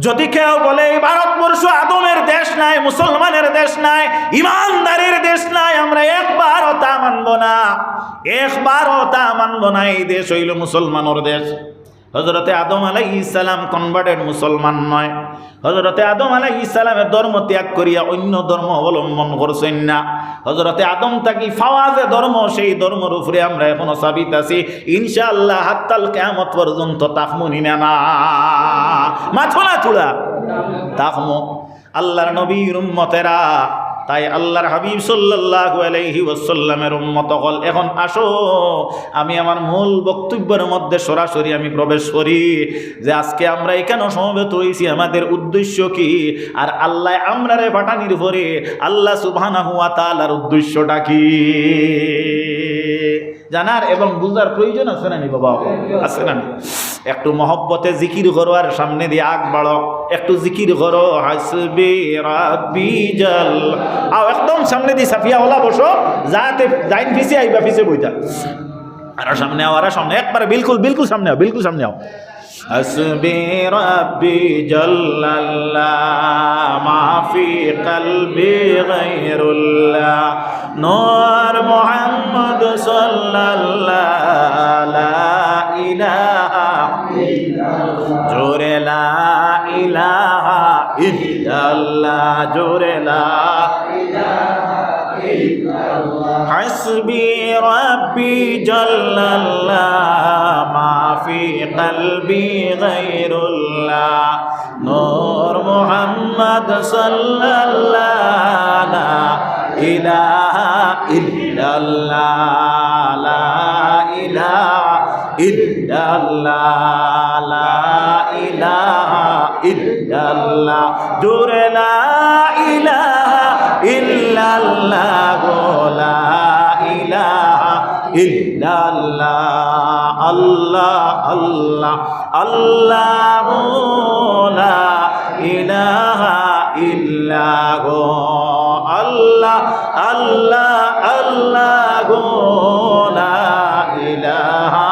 যদি কেউ বলে এই ভারতবর্ষ আদমের দেশ নাই, মুসলমানের দেশ নাই, ইমানদারের দেশ নাই, আমরা একবারও তা মানব না, একবারও তা মানব না। এই দেশ হইল মুসলমানের দেশ। হযরতে আদম আলাইহিস সালাম কনভার্টেড মুসলমান নয়। হযরতে আদম আলাইহিস সালামের ধর্ম ত্যাগ করিয়া অন্য ধর্ম অবলম্বন করছেন না। হযরতে আদম তাকি ফাওয়াজে ধর্ম, সেই ধর্মের উপরে আমরা এখনো সাবিত আছি। ইনশাআল্লাহ হাত্তাল কিয়ামত পর্যন্ত তাকমুনি না মাথো না চূড়া তাকমু আল্লাহর নবীর উম্মতেরা। তাই আল্লাহর হাবিব সাল্লাল্লাহু আলাইহি ওয়াসাল্লামের উম্মত হল। এখন আসো আমি আমার মূল বক্তব্যের মধ্যে সরাসরি আমি প্রবেশ করি যে আজকে আমরা এখানে সমবেত হয়েছি, আমাদের উদ্দেশ্য কি, আর আল্লাহ আমরারে পাঠানির পরে আল্লাহ সুবহানাহু ওয়া তাআলার উদ্দেশ্যটা কি জানার এবং বুঝার প্রয়োজন আছে না নি বাবা? আছে না? একটু মহব্বতে জিকির করো আর সামনে দিয়ে আগ বাড়ো, একটু জিকির করো হাসবি রাব্বি জাল। আও একদম সামনে দিয়ে সাফিয়া ওলা বসো, যাতে যাইন পিছে আইবা পিছে বইতা। আর সামনে আও, আর সামনে একবারে বিলকুল বিলকুল সামনে আও, বিলকুল সামনে আও। হাসবি রাব্বি জাল্লাল্লাহ মাফি কলবি গায়রুল্লাহ নূর মুহাম্মদ সাল্লাল্লাহ লা ইলাহা ইল্লাল্লাহ জোরে লা ইলাহা ইল্লাল্লাহ জোরে লা ইলাহা ইল্লাল্লাহ হাসবি রাব্বি জাল্লাল্লাহ মাফি কলবি গায়রুল্লাহ নূর মুহাম্মদ সাল্লাল্লাহ লা ইলাহা ইল্লাল্লাহ লা ইলাহা ইল্লাল্লাহ লা ইলাহা ইল্লাল্লাহ জোরে লা ইলাহা ইল্লাল্লাহ লা ইলাহা ইল্লাল্লাহ আল্লাহ আল্লাহ আল্লাহ লা ইলাহা ইল্লাল্লাহ আল্লাহ আল্লাহ আল্লাহ লা ইলাহা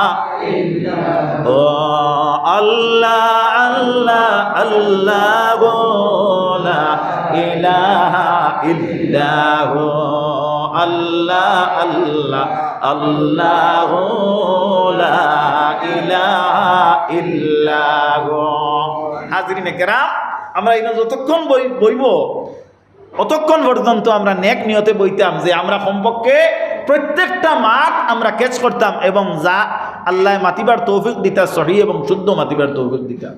ইল্লাল্লাহ আল্লাহ আল্লাহ আল্লাহ লা ইলাহা ইল্লাল্লাহ আল্লাহ আল্লাহ আল্লাহ লা ইলাহা ইল্লাল্লাহ। হাজরিনে কেরাম, আমরা এই যতক্ষণ বইব অতক্ষণ পর্যন্ত আমরা নেক নিয়তে বইতাম যে আমরা কমপক্ষে প্রত্যেকটা মাঠ আমরা ক্যাচ করতাম এবং যা আল্লাহ মাতিবার তৌফিক দিতা সহি এবং শুদ্ধ মাতিবার তৌফিক দিতাম।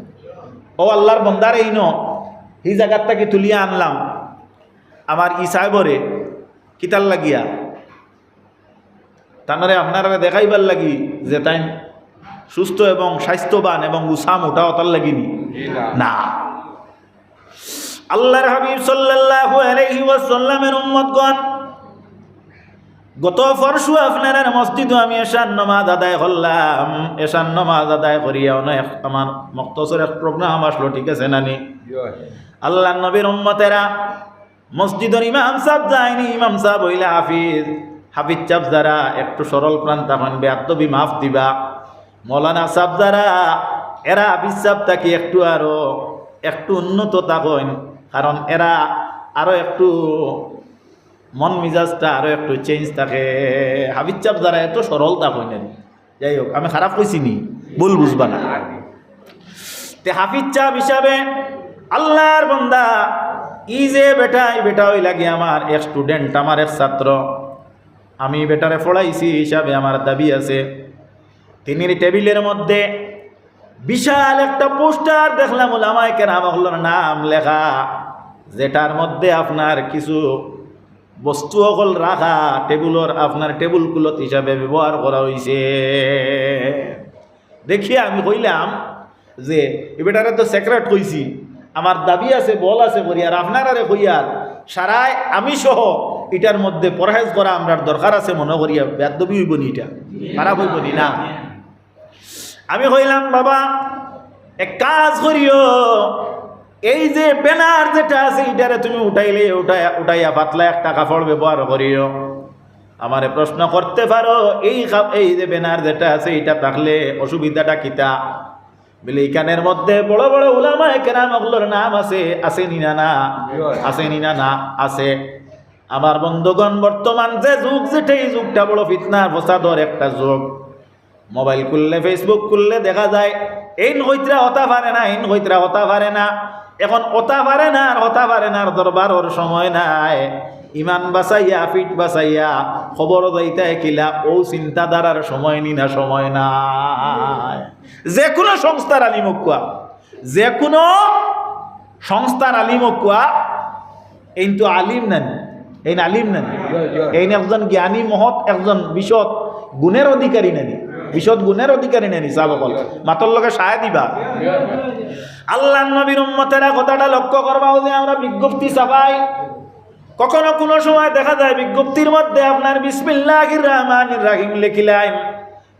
ও আল্লাহর বন্দার এই এই জায়গার থেকে তুলিয়া আনলাম আমার ই সাহেবরে কিতার লাগিয়া তানারে আপনারা দেখাইবার লাগি যে তাই সুস্থ এবং স্বাস্থ্যবান এবং উসাম ওটা ওটার লাগিনি না। আল্লাহর হাবিব সাল্লাল্লাহু আলাইহি ওয়াসাল্লামের উম্মতগণ, গত পরশু আপনারা মসজিদে আমি এশার নামাজ আদায় করলাম। এশার নামাজ আদায় করিয়া অনেক আমার মক্তসর এক প্রোগ্রাম আসলো, ঠিক আছে নানি? আল্লাহর নবীর উম্মতেরা, মসজিদের ইমাম সাহেব যায়নি, ইমাম সাহেব হইলে হাফিজ। হাফিজ সাহেব যারা একটু সরল প্রাণ তখন বেয়াদবি মাফ দিবা। মৌলানা সাহেব যারা এরা হাফিজ সাহেব থাকি একটু আরো একটু উন্নত থাকেন, কারণ এরা আরো একটু মন মিজাজটা আরো একটু চেঞ্জ থাকে। হাফিজ সাহেব যারা এত সরল থাকেন, যাই হোক আমি খারাপ কইছি নি, ভুল বুঝবা না। তে হাফিজ সাহেব হিসাবে আল্লাহর বান্দা ই যে বেটা, এই বেটা ওই লাগে আমার এক স্টুডেন্ট, আমার এক ছাত্র, আমি বেটারে পড়াইছি হিসাবে আমার দাবি আছে। তিনি টেবিলের মধ্যে বিশাল একটা পোস্টার দেখলাম ওলামায়ে কেরামের নাম লেখা, যেটার মধ্যে আপনার কিছু বস্তু সকল রাখা টেবিলর আপনার টেবিলগুলোত হিসাবে ব্যবহার করা হয়েছে। দেখিয়া আমি কইলাম যে এ বেটারে তো সেক্রেট কইছি, আমার দাবি আছে বল আছে করিয়ার আপনারারে কইয়ার সারাই আমি সহ এটার মধ্যে পরহেজ করা আমরা দরকার আছে মনে করিয়া বেদবি হইব নি, এটা খারাপ হইব নি না। আমি কইলাম বাবা এক কাজ করিও, এই যে ব্যানার যেটা আছে এটারে তুমি উঠাইলে উঠাইয়া পাতলা একটা কাপড় ব্যবহার করিও। আমারে প্রশ্ন করতে পারো এই যে ব্যানার যেটা আছে এটা থাকলে অসুবিধাটা কিতা? বলে এখানের মধ্যে বড় বড় উলামায়ে কেরাম ওগুলোর নাম আছে, আছে নিনা না, আছে নিনা না, আছে। আমার বন্ধুগণ, বর্তমান যে যুগ, যেটা এই যুগটা বড় ফিতনার ফসাদর একটা যুগ। মোবাইল খুললে, ফেসবুক খুললে দেখা যায় এইন হইতরা হতা পারে না, এইন হইতরা হতা পারে না। এখন হতা পারে না আর হতা পারে না দরবারর সময় নাই। ইমান বাঁচাইয়া, ফিট বাঁচাইয়া খবর যাইতে কিলা ও চিন্তাধারার সময় নি না, সময় নাই। যে কোনো সংস্থার আলিমক কোয়া, যে কোনো সংস্থার আলিমক কোয়া, এই তো আলিম নেন, এই আলিম নেন, এই একজন জ্ঞানী মহৎ, একজন বিশদ গুণের অধিকারী নেনি, বিশদ গুণের অধিকারী নেনি। সাহাবকল মাতর লগে সায় দিবা। আল্লাহ নবীর উম্মতেরা কথাটা লক্ষ্য করবা যে আমরা বিজ্ঞপ্তি ছাপাই, কখনো কোনো সময় দেখা যায় বিজ্ঞপ্তির মধ্যে আপনার বিসমিল্লাহির রহমানির রহিম লিখিলাম।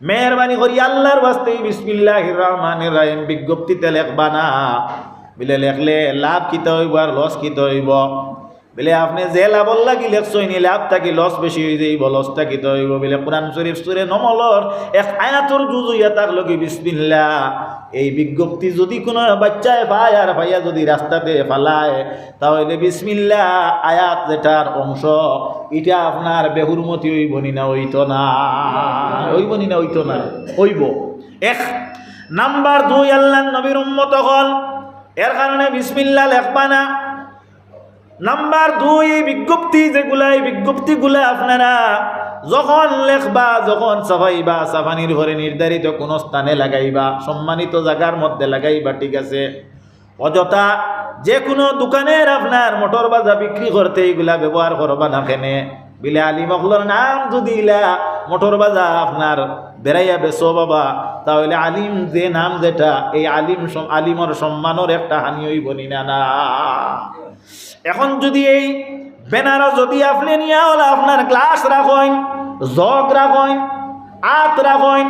মেহরবানি করি আল্লাহর ওয়াস্তে বিসমিল্লাহির রহমানির রহিম বিজ্ঞপ্তিতে লেখবা না। বলে লেখলে লাভ কিতে হইব আর লস কিতে হইব? বলে আপনি যে লাভর লাগি লেখছই নি, লাভ থাকি লস বেশি হয়ে যাইব, লসটা কিতে হইব? বলে কোরআন শরীফ সূরা নমলর এক আয়াতর জুজুইয়া তাক লগি বিসমিল্লাহ। এই বিজ্ঞপ্তি যদি কোনো বাচ্চায় পায় আর ভাইয়া যদি রাস্তাতে ফালায়, তাহলে বিসমিল্লাহ আয়াত যেটার অংশ, এটা আপনার বেহুরমতি হইব নি না? হইতো না, হইব নি না? হইতো না, হইব। এক নাম্বার 2, আল্লাহর নবীর উম্মত হল, এর কারণে বিসমিল্লাহ লেখবা না। নাম্বার 2, এই বিজ্ঞপ্তি যেগুলা, এই বিজ্ঞপ্তিগুলা আপনারা যখন লেখবা, যখন ছাপাইবা, ছাপানির ঘরে নির্ধারিত কোন স্থানে লাগাইবা, সম্মানিত জায়গার মধ্যে লাগাইবা, ঠিক আছে? অযথা যে কোনো দোকানের আপনার মোটর বাজা বিক্রি করতে এইগুলা ব্যবহার করবা না। কেনে বিলে আলিমগুলোর নাম যদি ইলা মোটর বাজা আপনার বেড়াইয়া বেসো বাবা, তাহলে আলিম যে নাম যেটা, এই আলিমর সম্মানের একটা হানি হইব নি না? এখন যদি এই ব্যানারও যদি আপনি নিয়ে হলে আপনার গ্লাস রাখেন, জগ রাখেন, আত রাখেন,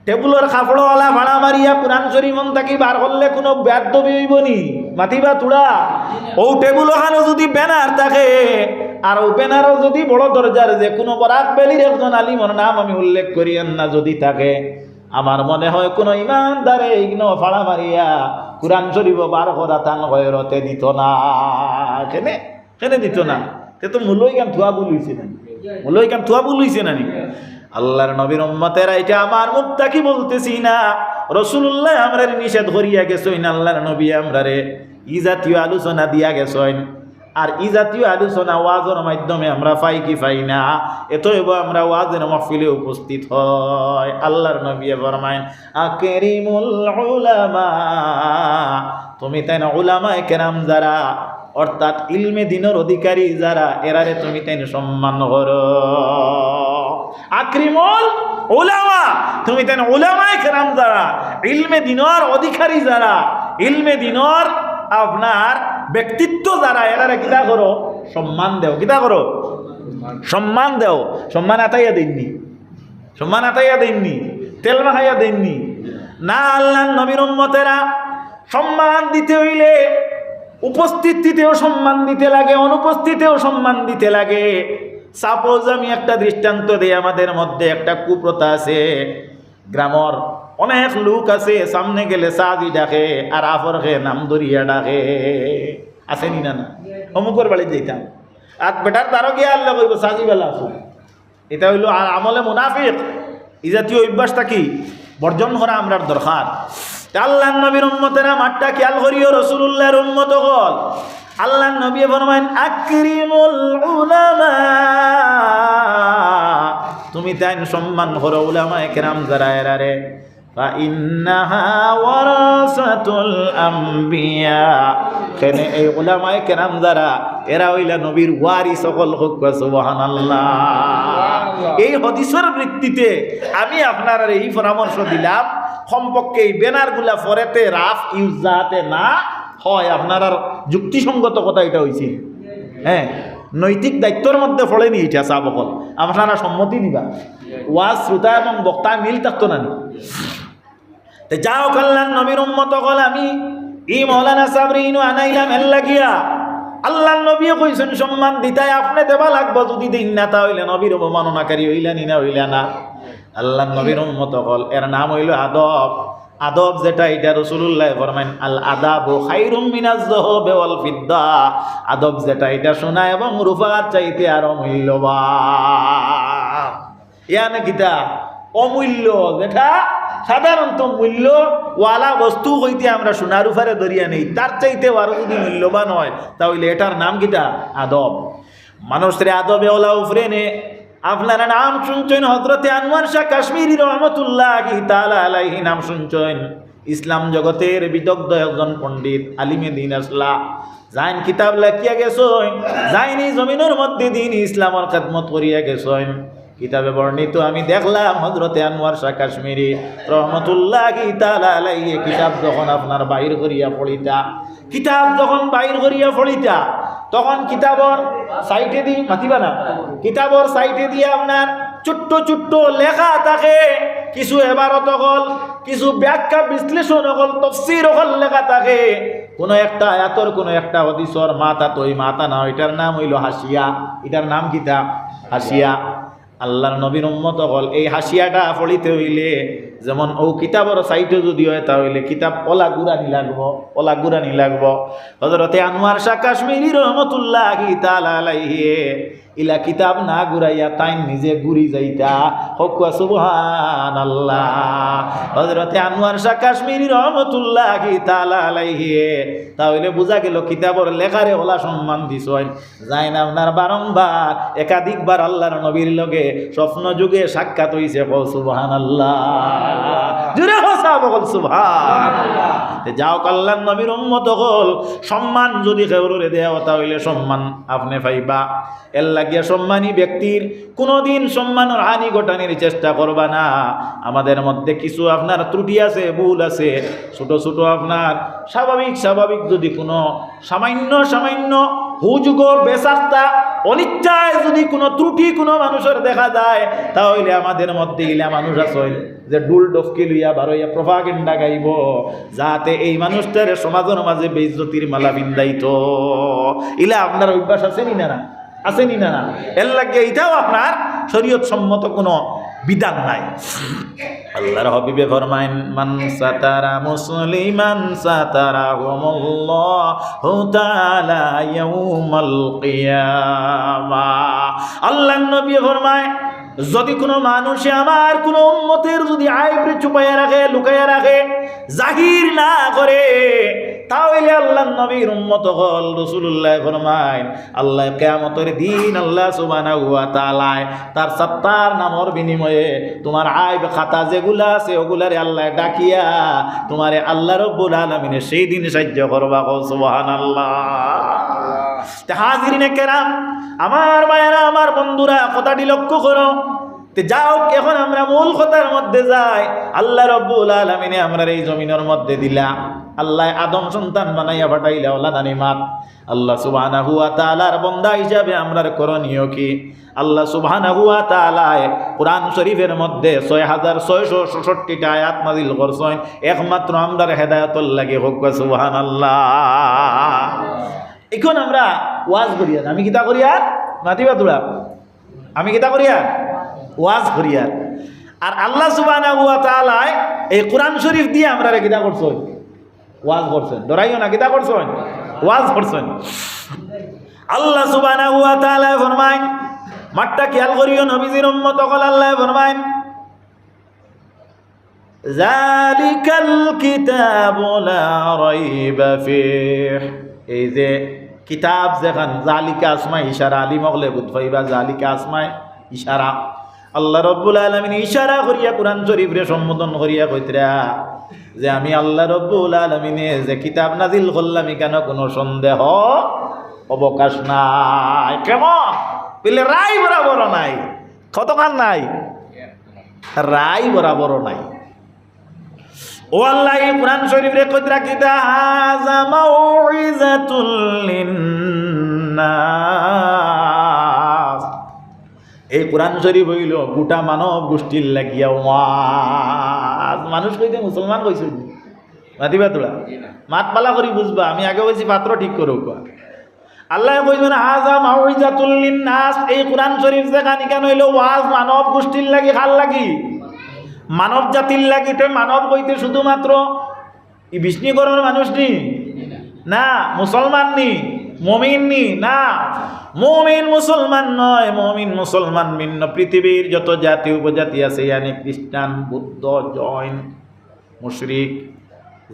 টেবুলের কাপড়ওয়ালা ভাড়া মারিয়া কোরআন শরীফ থাকি বার করলে কোনো ব্যাধবি হইব নি? মাতিবা তুড়া? ও টেবুল ওখানে যদি ব্যানার থাকে, আর ও ব্যানারও যদি বড় দরজার যে কোনো বরাক বেলির একজন আলিমর নাম আমি উল্লেখ করিয়েন না যদি থাকে, আমার মনে হয় কোনো ইমানদারে ইগনো ভাড়া মারিয়া কোরআন শরীফ বার করা তান গয়রতে দিত না। কেনে কেনে দিত না? সে তো মূলই কাম থুয়া ভুল হইছে না, মূলই কাম থুয়া ভুল হইছে না নি? আল্লাহর নবীর উম্মতেরা, এটা আমার মুখ তাকি বলতেছি না, রাসূলুল্লাহ আমরারে নিষেধ করিয়া গেছেন। আল্লাহর নবী আমরারে ই জাতীয় আলোচনা দিয়া গেছেন। আর ই জাতীয় আলোচনা ওয়াজের মাধ্যমে আমরা পাই কি পাই না? এতএব আমরা ওয়াজের মাহফিলে উপস্থিত হয়। আল্লাহর নবী ফরমায়েন, আকরিমুল উলামা, তুমি তাই না উলামায়ে কেরাম যারা, অর্থাৎ ইলমে দ্বীনের অধিকারী যারা, এরারে তুমি তাই সম্মান করো। আকরিমুল উলামা, তুমি তাই না উলামায়ে কেরাম যারা, ইলমে দ্বীনের অধিকারী যারা, ইলমে দ্বীনের আপনার ব্যক্তিত্ব যারা, এরারে কিতা করো? সম্মান দেও। কিতা করো? সম্মান দেও। সম্মান আতাইয়া দেননি, সম্মান আতাইয়া দেননি, তেল মাখাইয়া দেননি না। আল্লাহর নবীর উম্মতেরা, সম্মান দিতে হইলে উপস্থিতিতেও সম্মান দিতে লাগে, অনুপস্থিতিতেও সম্মান দিতে লাগে। সাপোজ আমি একটা দৃষ্টান্ত দিই, আমাদের মধ্যে একটা কুপ্রথা আছে, গ্রামর অনেক লোক আছে, সামনে গেলে সাজি ডাকে আর আফর খে নাম ধরিয়া ডাকে, আছে নি না? না, অমুকের বাড়ি যেতাম আর বেটার তারও গিয়ে আল্লাহ কইব সাজি বেলা আসুন। এটা হইল আমলে মুনাফিক। এই জাতীয় অভ্যাসটা কি বর্জন করা আমরার দরকার। আল্লাহর নবীর উম্মতেরা মাঠটা খেয়াল করিও, রাসূলুল্লাহর উম্মত হল। আল্লাহর নবী ফরমায়েন, আকরিমুল উলামা, তুমি তাই সম্মান করো উলামায়ে কেরাম যারা, এরারে ফাইন্নাহা ওয়ারাসাতুল আম্বিয়া, কেন এই উলামায়ে কেরাম যারা, এরা হইলা নবীর ওয়ারিস। সকল হোক সুবহানাল্লাহ। এই হাদিসের ভিত্তিতে আমি আপনার এই পরামর্শ দিলাম, কমপক্ষে এই ব্যানারগুলা ফরেতে রাফ ইউজ যাতে না হয়। আপনার আর যুক্তিসঙ্গত কথা এটা হয়েছে, হ্যাঁ, নৈতিক দায়িত্বের মধ্যে পড়েনি এটা। সাহাবকল আপনারা সম্মতি দিবা, ওয়াজ শ্রোতা এবং বক্তা মিল থাকতো না। যাও আল্লাহর নবীর উম্মত হল, আমি ই মৌলানা সাবরিনু আনাইলাম এর লাগিয়া। আল্লাহর নবী কইছেন সম্মান দিতাই আপনি দেবা লাগবে, যদি দিন না তাহলে নবীর অবমাননাকারী হইলা নি না, হইলা না। আল্লাহর নবীর উম্মত হল, এর নাম হইল আদব। আদব যেটা এটা রাসূলুল্লাহ ফরমাইন আল আদাবু খায়রুম মিনাজ যাহাবি ওয়াল ফিদ্দা, আদব যেটা এটা সোনা এবং রূপার চাইতে আরো মূল্যবান। ইয়ানে কিতা অমূল্য, যেটা সাধারণত মূল্য ওয়ালা বস্তু হইতে আমরা সোনা রূপারে ধরিয়া নেই, তার চাইতে আরো যদি মূল্যবান হয় তাহলে এটার নাম কিতা আদব। মানুষের আদবে ওলা উফরে নে। আপনারা নাম শুনছেন হযরতে আনোয়ার শাহ কাশ্মীরি রহমতুল্লাহি তাআলা আলাইহি, নাম শুনছেন ইসলাম জগতের বিদগ্ধ একজন পণ্ডিত আলিমে দিন আসলা। যাইন কিতাব লেখিয়া গেছেন, যাইনি জমিনের মধ্যে দিন ইসলামের খেদমত করিয়া গেছেন। কিতাবে বর্ণিত আমি দেখলাম হযরতে আনোয়ার শাহ কাশ্মীরি রহমতুল্লাহি তাআলা আলাইহি কিতাব যখন আপনার বাইর করিয়া পড়িতা, কিতাব যখন বাইর করিয়া পড়িতা, তখন কিতাবর সাইটে দি মাতিবা না, কিতাবর সাইটে দিয়ে আপনার ছোট্ট ছোট্ট লেখা থাকে, কিছু এবারত হল, কিছু ব্যাখ্যা বিশ্লেষণ হল, তফসির হল লেখা থাকে। কোনো একটা আয়াতর কোনো একটা হাদিসর মাথা তো মাথা না, এটার নাম হইল হাসিয়া। এটার নাম কিতা হাসিয়া। আল্লাহর নবীর উম্মত হল এই হাসিয়াটা পড়িতে হইলে যেমন ও কিতাবর সাইটে যদি হয় তাহলে কিতাব ওলা গুরানি লাগবো, ওলা গুরানি লাগবো। হযরতে আনোয়ার শাহ কাশ্মীরি রহমতুল্লাহি তাআলা আলাইহি ইলা কিতাব না গুরাইয়া তাই নিজে গুরি যাইতা। হক সুবহানাল্লাহ। হযরতে আনোয়ার শাহ কাশ্মীরি রহমতুল্লাহি তাআলা আলাইহি তাহলে বোঝা গেল কিতাবর লেখারে ওলা সম্মান দিছেন। যাই না আপনার বারংবার একাধিকবার আল্লাহর নবীর লগে স্বপ্ন যুগে সাক্ষাৎ হইছে। সুবহানাল্লাহ, জুরে হোসা বল সুবহানাল্লাহ। যাও আল্লাহর নবীর উম্মত হল সম্মান যদি কেউরে দেওয়া তাহলে সম্মান আপনি পাইবা। এর লাগিয়া সম্মানী ব্যক্তির কোনোদিন সম্মানের হানি ঘটানোর চেষ্টা করবা না। আমাদের মধ্যে কিছু আপনার ত্রুটি আছে, ভুল আছে, ছোট ছোট আপনার স্বাভাবিক যদি কোনো সামান্য হুজুগ বেসাক্তা অনিচ্ছায় যদি কোনো ত্রুটি কোনো মানুষের দেখা যায় তাহলে আমাদের মধ্যে ইলা মানুষ আছে যে ডুল ডফকি লইয়া বারইয়া প্রপাগান্ডা গাইব যাতে এই মানুষটার সমাজের মাঝে বেইজ্জতির মালা বিন্দাইতো। ইলা আপনার অভ্যাস আছে নি না? আসেনি না? এর লাগে এটাও আপনার শরীয়ত সম্মত কোনো বিধান নাই। আল্লাহর হাবিবে ফরমাইন মান সাতারা মুসলিমান সাতারাহুমুল্লাহু তাআলা ইয়াউমাল কিয়ামাহ। আল্লাহর নবী ফরমায় যদি কোনো মানুষে আমার কোনো উম্মতের যদি আইব চুপাইয়া রাখে, লুকাইয়া রাখে, জাহির না করে তাহলে আল্লাহর নবীর উম্মত হল। রাসূলুল্লাহ ফরমায় আল্লাহ কিয়ামতের দিন আল্লাহ সুবহানাহু ওয়া তাআলা তার সত্তার নামের বিনিময়ে তোমার আইব খাতা যেগুলা আছে ওগুলারে আল্লাহ ডাকিয়া তোমারে আল্লাহ রাব্বুল আলামিনের সেই দিন সাহায্য করবা। সুবহানাল্লাহ। তে হাজিরিনে কেরাম, আমার মায়েরা, আমার বন্ধুরা, কথাটি লক্ষ্য করো। যাও এখন আমরা মূল কথার মধ্যে যাই। আল্লাহ রাব্বুল আলামিনে আমরা এই জমিনের মধ্যে দিলা, আল্লাহ আদম সন্তান বানাইয়া পাঠাইলা ওলাদানি মাত। আল্লাহ সুবহানাহু ওয়া তাআলার বান্দা হিসাবে আমরার করণীয় কি? আল্লাহ সুবহানাহু ওয়া তাআলা কুরআন শরীফের মধ্যে 6666টা আয়াত নাযিল করছেন একমাত্র আমরার হেদায়েতের লাগি। হোক সুবহানাল্লাহ। এখন আমরা ওয়াজ করিয়া, আমি কিতা করিয়া মাতিবা তোরা, আমি কিতা করিয়া ওয়াজ করিয়া। আর আল্লাহ সুবহানাহু ওয়া তাআলা এই কুরআন শরীফ দিয়ে আমরা কিতা করছেন? ওয়াজ করছেন। ডরাইও না, কিতা করছেন? ওয়াজ করছেন। আল্লাহ সুবহানাহু ওয়া তাআলা ফরমায়, মাঠটা খেয়াল করিও নবীজির উম্মত সকল, আল্লাহ ফরমায় যালিকাল কিতাবু লা রাইবা ফীহ। এই যে কিতাব যেখান জালিকা আসমাই ইশারা, আলী মগলে বুঝ পাইবা জালিকা আসমাই ইশারা। আল্লাহ রাব্বুল আলামিন ইশারা করিয়া কুরআন শরীফরে সম্বোধন করিয়া কইতরা যে আমি আল্লাহ রাব্বুল আলামিনে যে কিতাব নাজিল করলাম এখানে কোনো সন্দেহ অবকাশ নাই। কেমন বলে রায় বরাবর নাই, কতখান নাই, রায় বরাবর নাই। ও আল্লাহ এই কুরআন শরীফরে কইতরা কিতা হাযা মাউইযাতুল লিন্নাস। এই কোরআন শরীফ হইল গোটা মানব গোষ্ঠীর লাগিয়া ওয়াজ। মানুষ কইতে মুসলমান কইছে মাতিবা তোরা, মাত পালা করি বুঝবা। আমি আগে কইছি পাত্র ঠিক করো। আল্লাহ কইছেন হাযা মাউইযাতুল লিন্নাস। এই কোরআন শরীফ যেখানে কেন হইল ওয়াজ মানব গোষ্ঠীর লাগি, খাল লাগি মানব জাতির লাগিতে মানব হইতে শুধুমাত্র ই বিষ্ণুগড়ের মানুষ নি না, মুসলমান নি, মমিন নি না, মমিন মুসলমান নয়, মমিন মুসলমান ভিন্ন পৃথিবীর যত জাতি উপজাতি আছে, ইয়ানি খ্রিস্টান, বুদ্ধ, জৈন, মুশরিক,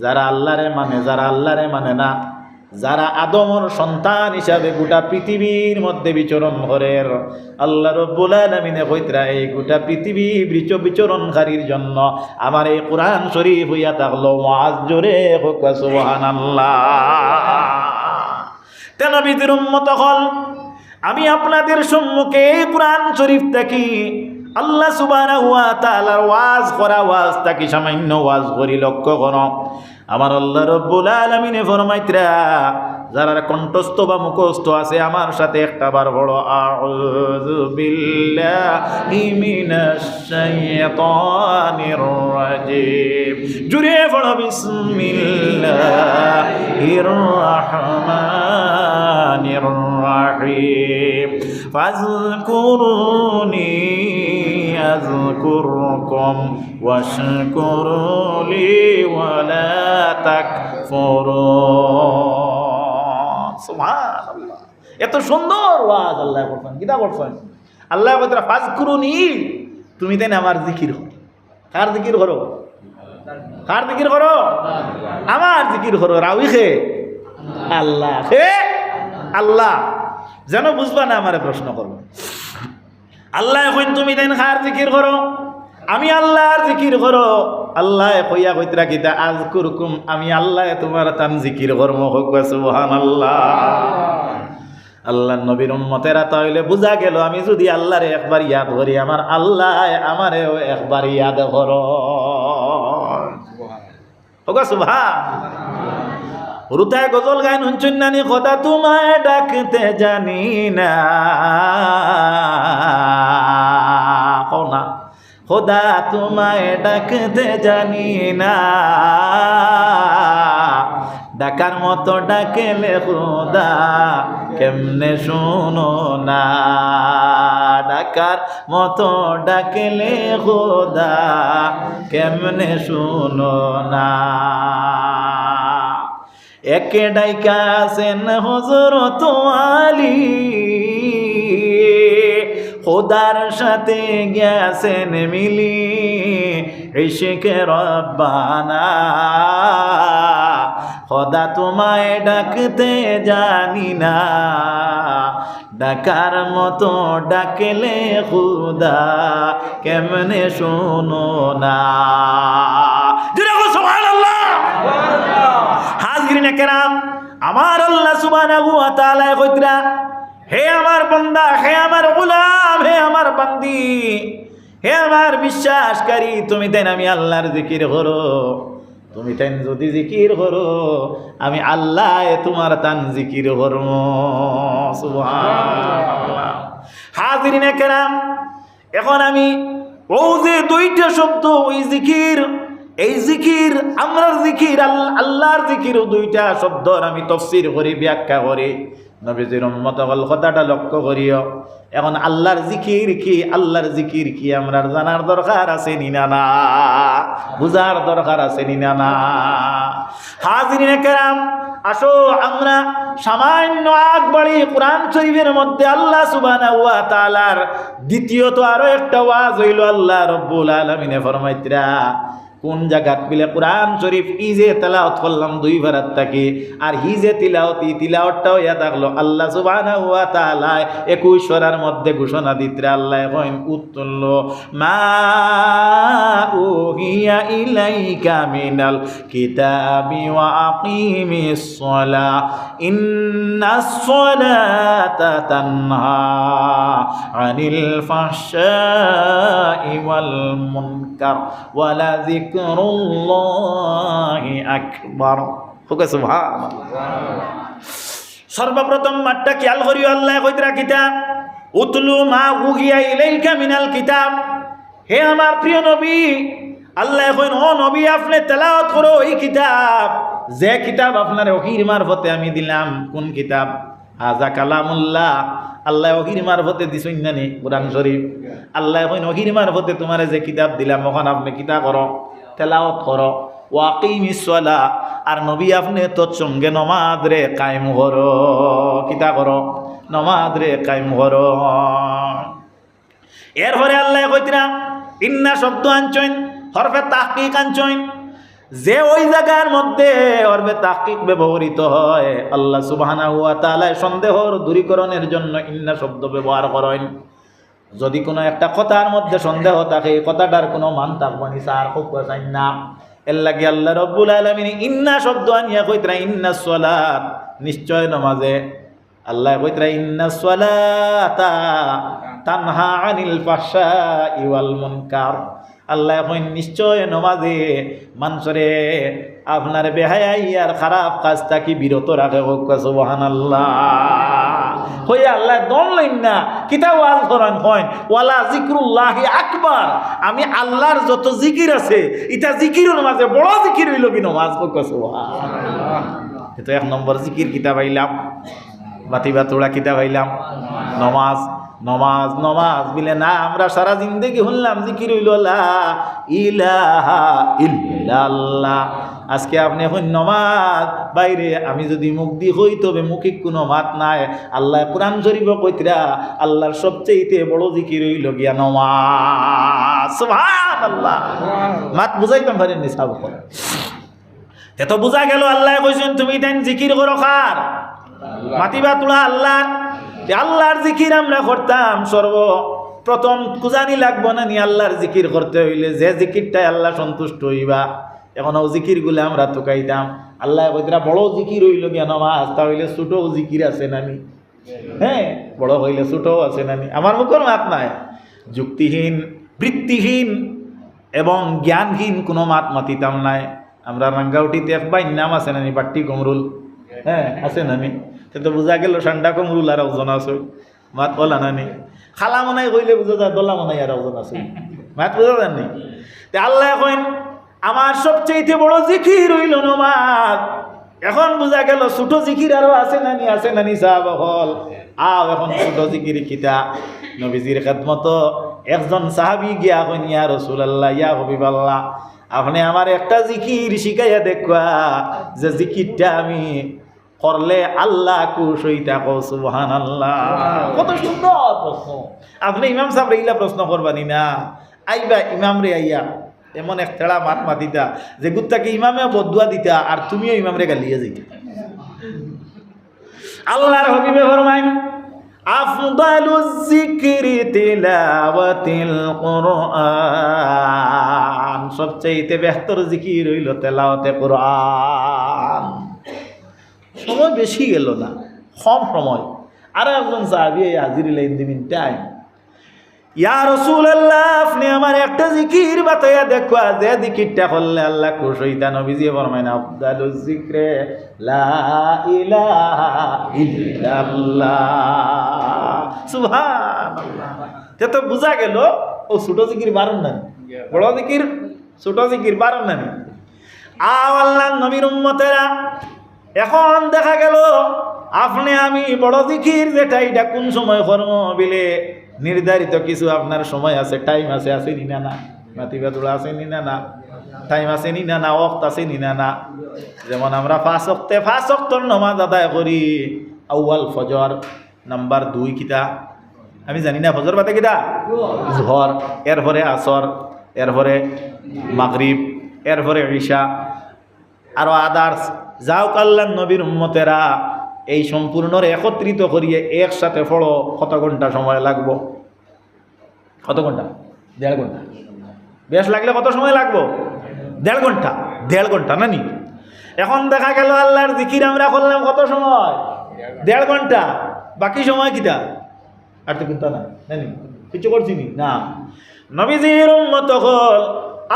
যারা আল্লাহরে মানে, যারা আল্লাহরে মানে না, যারা আদমর সন্তান হিসাবে গোটা পৃথিবীর মধ্যে বিচরণ করে, আল্লাহ রাব্বুল আলামিনে কইতরা এই গোটা পৃথিবী বিচরণকারীর জন্য আমার এই কোরআন শরীফ হইয়া থাকলো ওয়াজ, জোরে হোক সুবহানাল্লাহ। তেন নবীর উম্মত হল আমি আপনাদের সম্মুখে এই কোরআন শরীফ থাকি আল্লাহ সুবহানাহু ওয়া তাআলার ওয়াজ করা, ওয়াজ থাকি সামান্য ওয়াজ করি। লক্ষ্য করো আমার আল্লাহ রাব্বুল আলামিনে ফরমাইতরা যারা কণ্ঠস্থ বা মুখস্থ আছে আমার সাথে একটা বার বড় আউযু বিল্লাহি মিনাশ শাইতানির রাজিম, জুড়ে বড় বিসমিল্লাহির রাহমানির রাহিম। ফাযকুরুনি আযকুরকুম ওয়াশকুরুলি ওয়ালা তাকফুরুন। সুবহানাল্লাহ, এত সুন্দর ওয়াজ আল্লাহ করছেন। কিতা করছেন আল্লাহ কইতরা ফাযকুরুনি, তুমি তাই আমার জিকির করো। কার জিকির করো? কার জিকির করো? আমার জিকির করো। রাউই খে আল্লাহ, খে আল্লাহ। যেন বুঝবা না আমারে প্রশ্ন করবো। আল্লাহ কইন তুমি তাই কার জিকির করো? আমি আল্লাহর জিকির করো। আল্লাহ কইয়া কইতরা কিতা আযকুরকুম, আমি আল্লাহ তোমার তান জিকির কর্ম হোক। সুবহানাল্লাহ। আল্লাহ নবীর উম্মতেরা তাইলে বুঝা গেল আমি যদি আল্লাহরে একবার ইয়াদ করি আমার আল্লাহ আমারেও একবার ইয়াদ করো। সুবহান। রুতায় গজল গাইন হুনচুন নানি, খোদা তোমায় ডাকতে জানি না, না খোদা তোমায় ডাকতে জানি না, ডাকার মতো ডাকেলে খোদা কেমনে শুনো না, ডাকার মতো ডাকেলে খোদা কেমনে শুনো না। একে ডাইকা আছেন হযরত আলী, খোদার সাথে গেছেন মিলি, ইশকে রব্বানা, খোদা তোমায় ডাকতে জানি না, ডাকার মতো ডাকলে খোদা কেমনে শোনো না। সুবহানাল্লাহ। হাজরিনে কেরাম, আমার আল্লাহ সুবহানাহু ওয়া তাআলা কইতরা হে আমার বান্দা, হে আমার গোলাম, হে আমার বান্দি, হে আমার বিশ্বাসকারী, তুমি তাই আমি আল্লাহর জিকির করো। তুমি তাই যদি জিকির করো আমি আল্লাহ তোমার তান জিকির করব। সুবহানাল্লাহ। হাজরিনে কেরাম, এখন আমি ও যে দুইটা শব্দ, ওই জিকির, এই জিকির আমরার জিকির, আল্লাহর জিকির, দুইটা শব্দর আমি তাফসীর করি, ব্যাখ্যা করি। নবীজির উম্মত হল কথাটা লক্ষ্য করিও। এখন আল্লাহর জিকির কি, আল্লাহর জিকির কি আমরা জানার দরকার আছে নি না? না, বুঝার দরকার আছে নি না? না। হাজিরিনে কেরাম, আসো আমরা সামান্য আগ বাড়ি কোরআন শরীফের মধ্যে আল্লাহ সুবহানাহু ওয়া তাআলার দ্বিতীয়ত আরো একটা ওয়াজ হইল। আল্লাহ রাব্বুল আলামিনে ফরমাইতরা কোন জায়গাত বিলে কোরআন শরীফ ইজে তেলাওয়াত করলাম 2 বারাত থাকি, আর হিজে তিলাওয়াতটাও ইয়া থাকলো। আল্লাহ সুবহানাহু ওয়া তাআলা 21 সূরার মধ্যে ঘোষণা দিতরা আল্লাহ কইন উতুল্লু মা উহিয়া ইলাইকা মিনাল কিতাবি ওয়া আকিমিস সালাহ ইন্নাস সালাতা তানহা আনিল ফাহশাই ওয়াল মুনকার ওয়ালা যিকরুল্লাহি আকবার। ওকে সুবহানাল্লাহ। সর্বপ্রথম মাঠটা খেয়াল করিও, আল্লাহ কইতরা কিতাব উতলু মা উহিয়া ইলাইকা মিনাল কিতাব। হে আমার প্রিয় নবী, আল্লাহ কইন ও নবী আপনি তেলাওয়াত করো এই কিতাব, যে কিতাব আপনার ওহীর মারফতে আমি দিলাম। কোন কিতাব? হাজা কালামুল্লাহ, আল্লাহ ওহির মারফতে দিছই না নি কোরআন শরীফ। আল্লাহ কইন ওহির মারফতে তোমারে যে কিতাব দিলাম ওখান আপনি কিতা করো, তেলাওয়াত করো। ওয়াকিমিস সালাহ, আর নবী আপনি তোর সঙ্গে নমাজ রে কায়েম করো। কিতা করো? নমাজ রে কায়েম করো। এরপরে আল্লাহ কইতরা ইন্না শব্দ আনছইন, হরফে তাহকিক আনছইন, যে ওই জায়গার মধ্যে হরফে তাহকিক ব্যবহৃত হয় আল্লাহ সুবহানাহু ওয়া তাআলা সন্দেহর দূরীকরণের জন্য ইন্না শব্দ ব্যবহার করেন। যদি কোনো একটা কথার মধ্যে সন্দেহ থাকে, কথাটার কোনো মান থাকবে না, স্যার খুব চাই না, এর লাগে আল্লাহ রব্বুল আলামিন ইন্না শব্দ আনিয়া কইতরা ইন্নাস সালাত, নিশ্চয় নমাজে। আল্লাহ কইতরা ইন্নাস সালাতা তানহা আনিল ফাহশাই ওয়াল মুনকার। আল্লাহ কইন নিশ্চয় নমাজে মানুষরে আপনার বেহায়াই আর খারাপ কাজ থাকি বিরত রাখে। সুবহানাল্লাহ। হই আল্লাহ দন লইন না, কিতা ওয়াজ করেন কইন ওয়ালা যিকরুল্লাহি আকবার। আমি আল্লাহর যত জিকির আছে এটা জিকিরের মাঝে বড় জিকির হইল কি নমাজ। সুবহানাল্লাহ। এটা এক নম্বর জিকির কিতা পাইলাম, বাতিবা তোড়া কিতা পাইলাম, নমাজ। নমাজ নমাজ বিলে না আমরা সারা জিন্দেগি শুনলাম জিকির হইল লা ইলাহা ইল্লাল্লাহ। আজকে আপনি এখন নমাজ বাইরে আমি যদি মুখ দি হই তবে মুখে কোনো মাত নাই। আল্লাহ কোরআন শরীফ কইতরা আল্লাহর সবচেয়ে বড় জিকির হইল গিয়া নমাজ। সুবহানাল্লাহ। মাত বুঝাইতাম পারেননি সাহেব, এত বুঝা গেল আল্লাহ কইছেন তুমি তাই জিকির করো কার? মাতিবা তোলা আল্লাহর। আল্লাহর জিকির আমরা করতাম সর্বপ্রথম কুজানি লাগবো না নি? আল্লাহর জিকির করতে হইলে যে জিকিরটাই আল্লাহ সন্তুষ্ট হইবা, এখন ও জিকিরগুলো আমরা তুকাইতাম। আল্লাহ কইতরা বড় জিকির হইল গিয়া নমাজ, তা হইলে ছোট জিকির আছে নানি? হ্যাঁ, বড় হইলে ছোটও আছে নানি? আমার মুখের মাত নাই। যুক্তিহীন, বৃত্তিহীন এবং জ্ঞানহীন কোনো মাত মাতিতাম নাই। আমরা রাঙ্গাউটিতে এক বাইন নাম আছে নানি, বাট্টি কমরুল। হ্যাঁ, আছে নানি? তো বোঝা গেল ঠান্ডা কমরুল আর ওজন আছে, মাত বলা নানি। খালা মনাই কইলে বুঝা যায় দোলা মনাই আর ওজন আছে, মাত বোঝা যাননি? আল্লাহ এখন আমার সবচেয়ে বড় জিকির হইল নমাজ। এখন বোঝা গেল ছোট জিকির আরো আছে নানি? আছে নানি সাহাব হল আও এখন ছোট জিকির কিতা? নবীজির খেদমত একজন সাহাবী গিয়া কইন ইয়া রাসূলুল্লাহ, ইয়া হাবিবাল্লাহ, আপনি আমার একটা জিকির শিখাইয়া দেখবা যে জিকিরটা আমি করলে আল্লাহ খুশ হইতা। কও সুবহানাল্লাহ। কত সুন্দর প্রশ্ন। আপনি ইমাম সাহেব এইলা প্রশ্ন করবানি না, আইবা ইমাম রে আইয়া এমন এক তেড়া মাত মাতিতা যে গুত্তাকে ইমামে বদুয়া দিতা আর তুমিও ইমাম রে গালিয়ে যাইতা। আল্লাহর হাবিবে ফরমাইন আফদালুজ যিকরি তিলাওয়াতিল কুরআন, সবচেয়ে বেহতর জিকির হইল তেলাওয়াতে কুরআন। সময় বেশি গেল না, কম সময়। আর একজন সাহাবী হাজির হইলেন দিন টাইম, ইয়া রাসূলুল্লাহ আপনি আমার একটা জিকির বাতাইয়া দেখবা যে জিকিরটা করলে আল্লাহ খুশ হইতা। নবীজি ফরমাইন আফদালুজ যিকরি লা ইলাহা ইল্লাল্লাহ। সুবহানাল্লাহ। তো বুঝা গেল ও ছোট জিকির বারণ না, বড় জিকির ছোট জিকির বারণ না। আও আল্লাহর নবীর উম্মতেরা, এখন দেখা গেল আপনি আমি বড় জিকির যেটা এটা কোন সময় কর্ম বিলে নির্ধারিত কিছু আপনার সময় আছে, টাইম আছে, আছে নি না? না মাতিবা তোলা আছে নি না? টাইম আছে নি না? ওয়াক্ত আছে নি না? যেমন আমরা 5 ওয়াক্তের নামাজ আদায় করি। আউয়াল ফজর, নাম্বার 2 কিতা আমি জানি না, ফজর বাদে কিতা জোহর, এরপরে আসর, এরপরে মাগরিব, এরপরে ঈশা, আরো আদার্স। যাও আল্লাহর নবীর উম্মতেরা এই সম্পূর্ণরে একত্রিত করিয়ে একসাথে পড়ো, কত ঘন্টা সময় লাগবো? কত ঘন্টা? 1.5 ঘন্টা। বেশ লাগলে কত সময় লাগবো? 1.5 ঘন্টা। 1.5 ঘন্টা না নি? এখন দেখা গেল আল্লাহর জিকির আমরা করলাম কত সময়? 1.5 ঘন্টা। বাকি সময় কিটা? আর তো কিন্তু না নি, কিছু করছি নি না। নবীজির উম্মত হল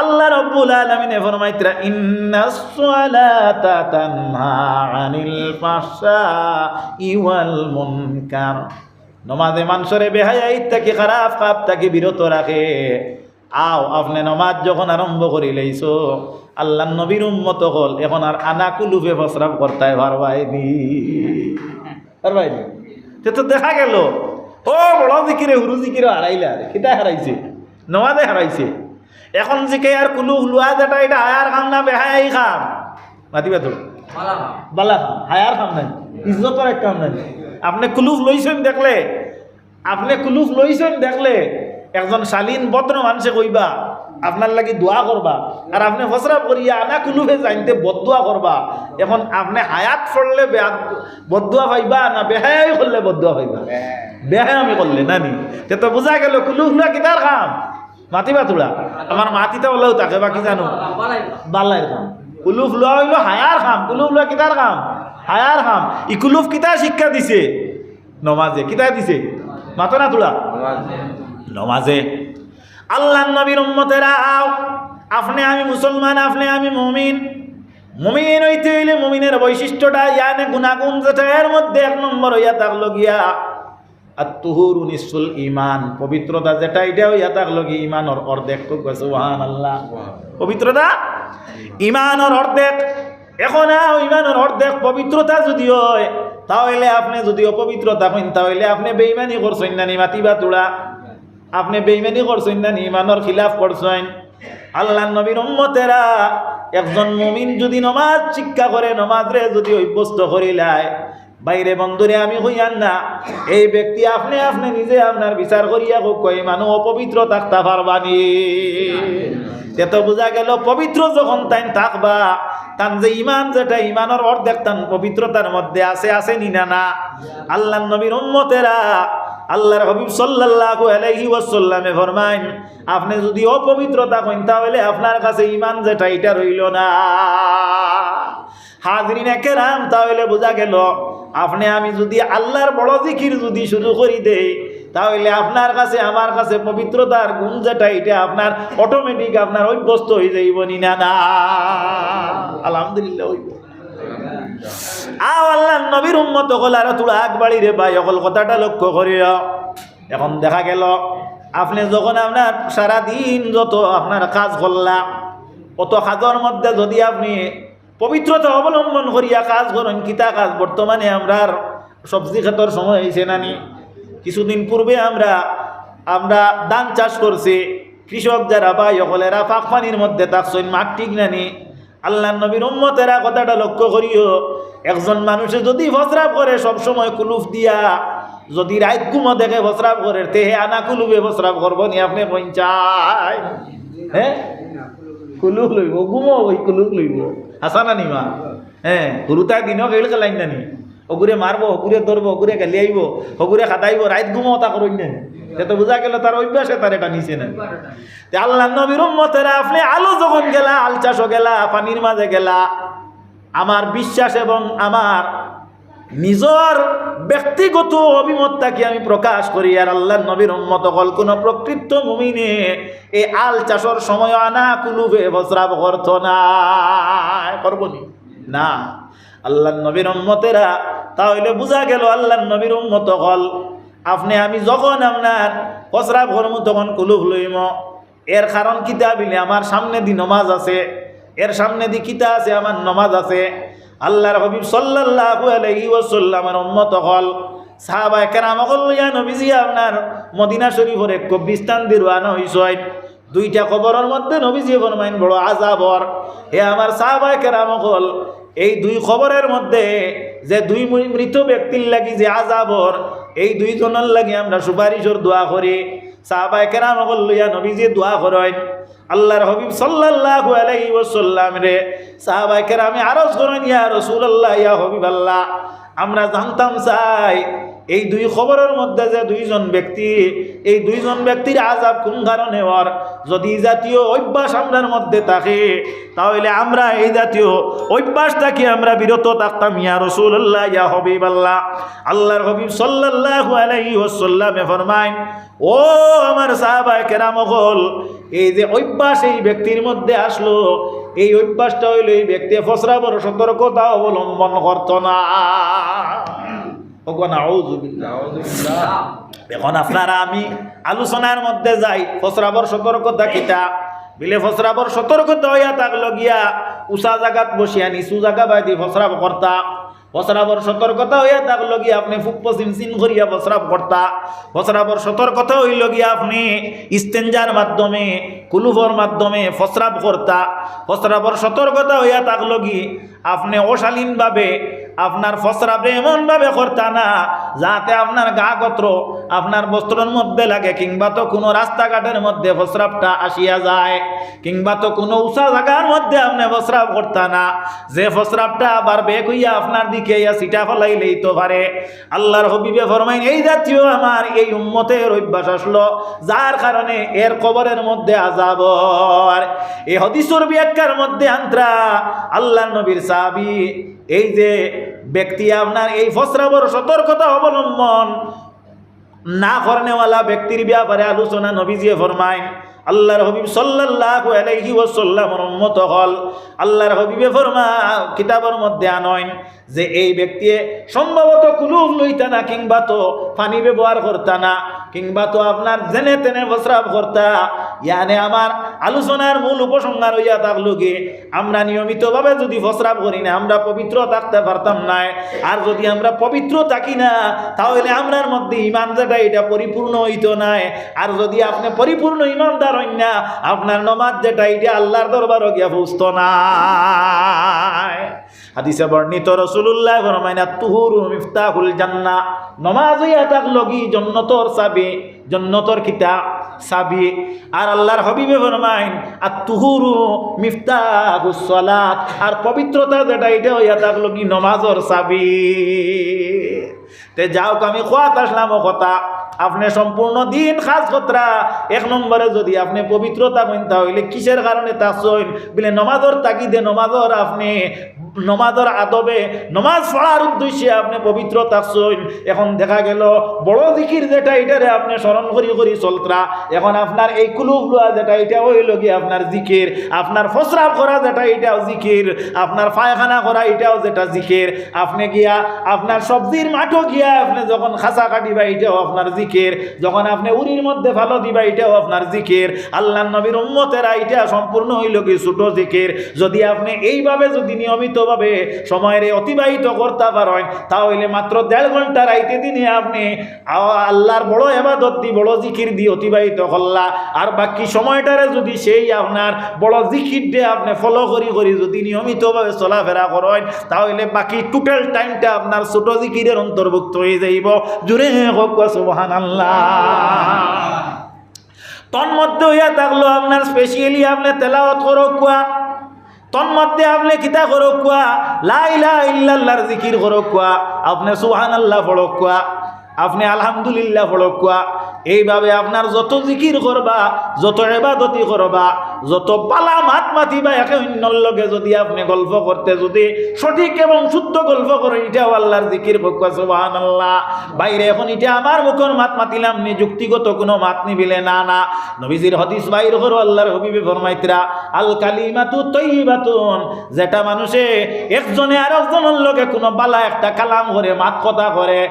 আল্লাহ রাব্বুল আলামিন ফরমাইতরা ইন্নাস সালাতা তানহা আনিল ফাহশাই ওয়াল মুনকার, নমাজে মানুষরে বেহায়াই থেকে খারাপ কাজ থেকে বিরত রাখে। আও আপনি নমাজ যখন আরম্ভ করি লাইছো আল্লাহ নবীর উম্মত হল এখন আর আনা কুলুফে ফসরাব করতায় পারবাইনি পারবাইনি তো দেখা গেল ও বড় জিকিরে হুরু জিকিরে হারাইলা কিতা হারাইছে নমাজে হারাইছে এখন জিকে আর কুলুফ লুয়া যেটা এটা হায়ার খাম না বেহাই খাম মাতিবা তো বালা খাম হায়ার খাম নাই ইজ্জতের এক কাম নাই আপনি কুলুফ লইছেন দেখলে একজন শালীন ভদ্র মানুষে কইবা আপনার লাগি দোয়া করবা আর আপনি ফসরাব করিয়া আনা কুলুফে জানতে বদদুয়া করবা এখন আপনি হায়াত করলে বদদুয়া পাইবা না বেহাই করলে বদদুয়া পাইবা বেহাই আমি করলে নানি তো বোঝা গেল কুলুফ লুয়া কিতার খাম মাতিবা তোলা আমার মাতিতে হলেও তাকে বাকি জানো বাল্লাইয়ের খাম কুলুফ লুয়া হইল হায়ার খাম কুলুফ লুয়া কিতার খাম হায়ার খাম ই কুলুফ কিতা শিক্ষা দিছে নমাজে কিতা দিছে মাতো না তোলা নমাজে আল্লাহ নবীর উম্মতেরা আপনি আমি মুসলমান আপনি আমি মুমিন হইতে হইলে মুমিনের বৈশিষ্ট্যটা ইয়ানে গুণাগুণ যেটা এর মধ্যে এক নম্বর হইয়া থাকলো গিয়া আত-তুহুরু নিসফুল ঈমান পবিত্রতা যেটা এটা হইয়া থাকলো গিয়া ঈমানের অর্ধেক তো সুবহানাল্লাহ পবিত্রতা ঈমানের অর্ধেক এখন ঈমানের অর্ধেক পবিত্রতা যদি হয় তাহলে আপনি যদি অপবিত্রতা হইন তাহলে আপনি বেঈমানি করছেন না নি মাতিবা তোড়া আপনি বেঈমানি করছেন না নি ঈমানের খিলাফ করছেন আল্লাহর নবীর উম্মতেরা একজন মুমিন যদি নামাজ শিক্ষা করে নামাজরে যদি অভ্যস্ত করিলায় বাইরে বন্ধুরে আমি হইয়ান না এই ব্যক্তি আপনি নিজে আপনার বিচার করিয়া কই মানুষ অপবিত্র থাকতে পারবানি তো বোঝা গেল পবিত্র যখন তাই থাকবা তান যে ইমান যেটা ইমানের অর্ধেক তান পবিত্রতার মধ্যে আছে নি না আল্লাহর নবীর উম্মতেরা আল্লাহর হাবিব সাল্লাল্লাহু আলাইহি ওয়াসাল্লামে ফরমাইন আপনি যদি অপবিত্রতা কইন তাহলে আপনার কাছে ইমান যেটা এটা রইল না হাজরিন কেরাম তাহলে বোঝা গেল আপনি আমি যদি আল্লাহর বড় জিকির যদি শুরু করি দেই তাহলে আপনার কাছে আমার কাছে পবিত্রতার গুণ যেটা এটা আপনার অটোমেটিক আপনার অভ্যস্ত হয়ে যাইব নি না আলহামদুলিল্লাহ হইব আল্লাহ নবীর উম্মত হল আর তোরা আকবাড়ি রে ভাই অকল কথাটা লক্ষ্য করিও এখন দেখা গেল আপনি যখন আপনার সারাদিন যত আপনার কাজ করলা অত কাজের মধ্যে যদি আপনি পবিত্রতা অবলম্বন করিয়া কাজ করেন কিতা কাজ বর্তমানে আমরা সবজি ক্ষেতর সময় হয়েছে নানি কিছুদিন পূর্বে আমরা ধান চাষ করছি কৃষক যারা ভাই অকলেরা ফাঁক পানির মধ্যে থাকছেন মাঠ ঠিক নানি আল্লাহ নবীর উম্মতেরা কথাটা লক্ষ্য করিও একজন মানুষে যদি ফসরাব করে সবসময় কুলুফ দিয়া যদি রাত ঘুমো দেখে ফসরাব করে তেহে আনা কুলুফে ফসরাব করবো নি আপনি পঞ্চায় হ্যাঁ কুলুফ লইব ঘুমো ওই কুলুফ লইব হাসা না নিমা হ্যাঁ গুরুতায় দিনও খেল খেলাইন নানি হগুরে মারবো হগুরে ধরবো হগুরে গালি আইব হগুরে খাটাইব রাত ঘুমো তা করইন না তো বোঝা গেল তার অভ্যাসে তার এটা নিচে না আল্লাহ নবীর উম্মতেরা আপনি আলো যখন গেলা আল চাষও গেলা পানির মাঝে গেলা আমার বিশ্বাস এবং আমার নিজের ব্যক্তিগত অভিমতটাকে আমি প্রকাশ করি আর আল্লাহ নবীর উম্মত হল কোন প্রকৃত মুমিনে এই আল চাষের সময় আনা কুলুফে বসরাব করত না করবনি না আল্লাহ নবীর উম্মতেরা তাহলে বোঝা গেল আল্লাহ নবীর উম্মত হল আপনি আমি যখন আপনার ফসরাব করবো তখন কুলুফ লইম এর কারণ কিতা বিলে আমার সামনে দি নমাজ আছে এর সামনে দি কিতা আছে আমার নমাজ আছে আল্লাহর হাবিব সাল্লাল্লাহু আলাইহি ওয়াসাল্লামের উম্মত হল সাহাবায়ে কেরাম হল ইয়া নবীজি আপনার মদিনা শরীফের এক কবরস্থান দি রওনা হইছেন দুইটা কবরের মধ্যে নবীজি ফরমাইন বড় আযাবর হে আমার সাহাবায়ে কেরাম হল এই দুই খবরের মধ্যে যে দুই মৃত ব্যক্তির লাগি যে আযাবর এই দুইজনের লাগি আমরা সুপারিশের দোয়া করি সাহাবায়ে কেরাম হল ইয়া নবীজি দোয়া করেন আল্লাহর হাবিব সাল্লাল্লাহু আলাইহি ওয়াসাল্লাম রে সাহাবায়ে কেরামে আরজ করেন ইয়া রাসূলুল্লাহ ইয়া হাবিবাল্লাহ আমরা জানতাম চাই এই দুই খবরের মধ্যে যে দুইজন ব্যক্তি এই দুইজন ব্যক্তির আযাব কোন কারণে হওয়ার যদি জাতীয় অভ্যাস আমরার মধ্যে থাকে তাহলে আমরা এই জাতীয় অভ্যাস থেকে আমরা বিরত থাকতাম ইয়া রাসূলুল্লাহ ইয়া হাবিবাল্লাহ আল্লাহর হাবিব সাল্লাল্লাহু আলাইহি ওয়াসাল্লামে ফরমায় ও আমার সাহাবায়ে কেরাম হল এই যে অভ্যাস এই ব্যক্তির মধ্যে আসলো এই অভ্যাসটা হইল এই ব্যক্তি ফসরাবর সতর্কতা অবলম্বন করত না। নাউযুবিল্লাহ। এখন আপনারা আমি আলোচনার মধ্যে যাই। ফসরাবর সতর্কতা কিতা বিলে ফসরাবর সতর্কতা হইয়া থাকলো গিয়া উষা জাগাত বসিয়া নিচু জাগা বাইদি ফসরাব কর্তা। ফসরাবর সতর্কতা হইয়া থাকলো গিয়া আপনি পূব পশ্চিম চিন করিয়া ফসরাব কর্তা। ফসরাবর সতর্কতা হইল গিয়া আপনি ইস্তেঞ্জার মাধ্যমে কুলুফর মাধ্যমে ফসরাব কর্তা। ফসরাবর সতর্কতা হইয়া থাকলো কি আপনি অশালীনভাবে আপনার ফসরাবে এমনভাবে করতা না যাতে আপনার গা গত্র আপনার বস্ত্রের মধ্যে লাগে, কিংবা তো কোনো রাস্তাঘাটের মধ্যে ফসরাবটা আসিয়া যায়, কিংবা তো কোনো উঁচা জায়গার মধ্যে আপনি ফসরাব করতা না যে ফসরাবটা আবার বেক হইয়া আপনার দিকে ইয়া সিটা ফলাইলেই তো পারে। আল্লাহর হবিবে ফরমাইন এই জাতীয় আমার এই উম্মতের অভ্যাস আসলো যার কারণে এর কবরের মধ্যে আযাব। আর এই হাদিসের ব্যাখ্যার মধ্যে আন্তরা আল্লাহর নবীর সাহাবী এই যে ব্যক্তি আপনার এই ফসরাবর সতর্কতা অবলম্বন না করনেওয়ালা ব্যক্তির ব্যাপারে আলোচনা নবীজি ফরমায়। আল্লাহর হবিব সাল্লাল্লাহু আলাইহি ওয়াসাল্লামের উম্মত হল আল্লাহর হবিবে ফরমা কিতাবের মধ্যে আনয়ন যে এই ব্যক্তি সম্ভবত কুলুফ লইতা না, কিংবা তো পানি ব্যবহার করতা না, কিংবা তো আপনার জেনে তেনে ফসরাব করতা। ইয়ানে আমার আলোচনার মূল উপসংহার হইয়া থাকলো কি আমরা নিয়মিতভাবে যদি ফসরাব করি না আমরা পবিত্র থাকতে পারতাম না। আর যদি আমরা পবিত্র থাকি না তাহলে আমরার মধ্যে ইমান যেটা এটা পরিপূর্ণ হইতো না। আর যদি আপনি পরিপূর্ণ ইমানদার হইন না আপনার নামাজ যেটা এটা আল্লাহর দরবারে গিয়া পৌঁছতো না। হাদিসে বর্ণিত রাসূলুল্লাহ ফরমায় আত-তুহুরু মিফতাহুল জান্নাহ, নামাজ হইয়া থাকলো কি জান্নাতের চাবি, জান্নাতের কিতাব চাবি। আর আল্লাহর হাবিবে ফরমায় আত-তুহুরু মিফতাহুস সালাত, আর পবিত্রতা যেটা এটা হইয়া থাকলো কি নামাজের চাবি। তে যাও আমি কোয়াত আসলাম ও কথা আপনি সম্পূর্ণ দিন খাস কতরা এক নম্বরে যদি আপনি পবিত্রতা বইনতা হইলে কিসের কারণে তা সইন বলে নমাজর তাগিদে নমাজর আপনি নমাজর আদবে নমাজ পড়ার উদ্দেশ্যে আপনি পবিত্র থাকছেন। এখন দেখা গেল বড় জিকির যেটা এটারে আপনি স্মরণ করি করি চলতরা, এখন আপনার এই কুলুফ লোয়া যেটা এটা হইল গিয়ে আপনার জিকির, আপনার ফসরাব করা যেটা এটাও জিকির, আপনার পায়খানা করা এটাও যেটা জিকির, আপনি গিয়া আপনার সবজির মাঠও গিয়া আপনি যখন খাসা কাটিবা এটাও আপনার জিকির, যখন আপনি উরির মধ্যে ভালো দিবা এটাও আপনার জিকির। আল্লাহ নবীর উম্মতেরা এটা সম্পূর্ণ হইল কি ছোট জিকির। যদি আপনি এইভাবে যদি নিয়মিত ভাবে সময়ের অতিবাহিত করতে পারেন তাহলে মাত্র 1.5 ঘন্টা রাইতে দিনে আপনি আল্লাহর বড় ইবাদত দি বড় জিকির দিয়ে অতিবাহিত করলা। আর বাকি সময়টারে যদি সেই আপনার বড় জিকির দিয়ে আপনি ফলো করি করি যদি নিয়মিতভাবে চলাফেরা করেন তাহলে বাকি টোটাল টাইমটা আপনার ছোট জিকিরের অন্তর্ভুক্ত হয়ে যাইব। জুড়ে হোক সুবহানাল্লাহ। তন্মধ্যে হইয়া থাকলো আপনার স্পেশালি আপনি তেলাওয়াত করো কুয়া, তন্মধ্যে আপনি কিতা করো কুয়া লা ইলাহা ইল্লাল্লাহর জিকির করো কুয়া, আপনি সুবহানাল্লাহ পড়ো কুয়া, আপনি আলহামদুলিল্লাহ পড়ো কুয়া। এইভাবে আপনার যত জিকির করবা, যত ইবাদতি করবা, যত পালা মাত মাতিবা একে অন্যর লগে যদি আপনি গল্প করতে যদি সঠিক এবং শুদ্ধ গল্প করেন এটাও আল্লাহর জিকির কুয়া সুবহানাল্লাহ। বাইরে এখন এটা আমার মুখের মাত মাতিলাম নি, যুক্তিগত কোনো মাত নিবিলে না না। নবীজির হাদিস বাইর করো আল্লাহর হাবিবে ফরমাইতরা আল কালিমাতু তাইয়্যিবাতুন, যেটা মানুষে একজনে আর একজনের লগে কোনো বালা একটা কালাম করে মাত কথা করে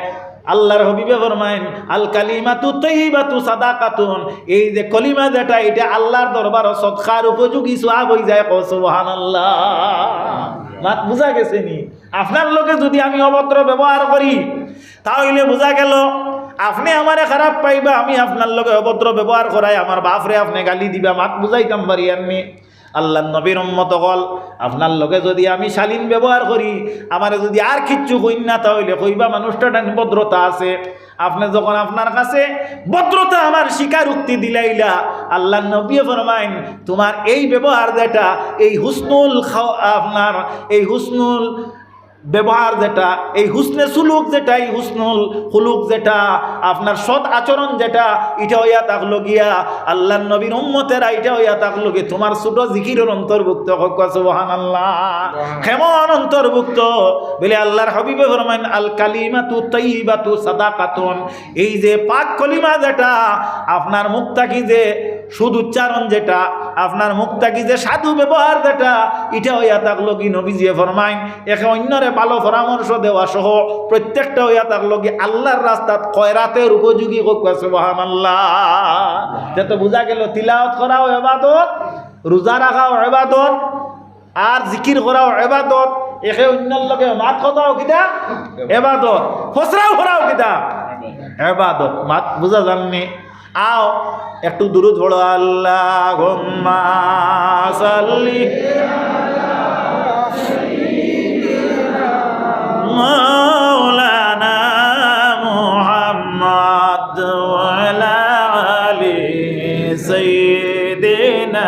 আল্লাহর হাবিবে ফরমায়েন আল কালিমাতু তাইয়্যিবাতু সাদাকাতুন, এই যে কলিমা যেটা এটা আল্লাহর দরবারে সদকার উপযোগী সওয়াব হই যায়। সুবহানাল্লাহ। মাত বুঝা গেছে নি? আপনার লোকে যদি আমি অভদ্র ব্যবহার করি তাহলে বোঝা গেল আপনি আমারে খারাপ পাইবা, আমি আপনার লোকে অভদ্র ব্যবহার করাই আমার বাপরে আপনি গালি দিবা, মাত বুঝাইতাম পারি আমি। আল্লাহ নবীর উম্মত হল আপনার লোকে যদি আমি শালীন ব্যবহার করি আমারে যদি আর কিচ্ছু কইন না তাহলে কইবা মানুষটা ভদ্রতা আছে। আপনি যখন আপনার কাছে ভদ্রতা আমার স্বীকারোক্তি দিলাইলা আল্লাহ নবী ফরমাইন তোমার এই ব্যবহার যেটা এই হুসনুল আপনার এই হুসনুল ব্যবহার যেটা এই হুসনে সুলুক যেটা এই হুসনুল হুলুক যেটা আপনার সৎ আচরণ যেটা এটা হইয়া থাকলো গিয়া আল্লাহ নবীর উম্মতেরা এটা হইয়া থাকলো গিয়ে তোমার ছোট জিকিরের অন্তর্ভুক্ত। সুবহানাল্লাহ। কেমন অন্তর্ভুক্ত বলে আল্লাহর হাবিবে ফরমাইন আল কালিমাতু তাইয়্যিবাতু সাদাকাতুন, এই যে পাক কলিমা যেটা আপনার মুখ থাকি যে সুদ উচ্চারণ যেটা আপনার মুখটা কি যে সাধু ব্যবহার যেটা এটা হইয়া থাকলো কি নবীজিয়ে ফরমাইন একে অন্যরে ভালো পরামর্শ দেওয়া সহ প্রত্যেকটা হইয়া থাকলো কি আল্লাহর রাস্তাত খয়রাতের উপযোগী হোক সুবহানাল্লাহ। তো বোঝা গেল তিলাওয়াত করাও ইবাদত, রোজা রাখাও ইবাদত, আর জিকির করাও ইবাদত, একে অন্যর লগে মাত কথাও কিতা ইবাদত, ফসরাও করাও কিতা ইবাদত। মাত বুঝা জাননি? আও একটু দুরূদ পড়ো। আল্লাহুম্মা সাল্লি মাওলানা মুহাম্মদ ওয়া আলা আলি সাইয়্যিদিনা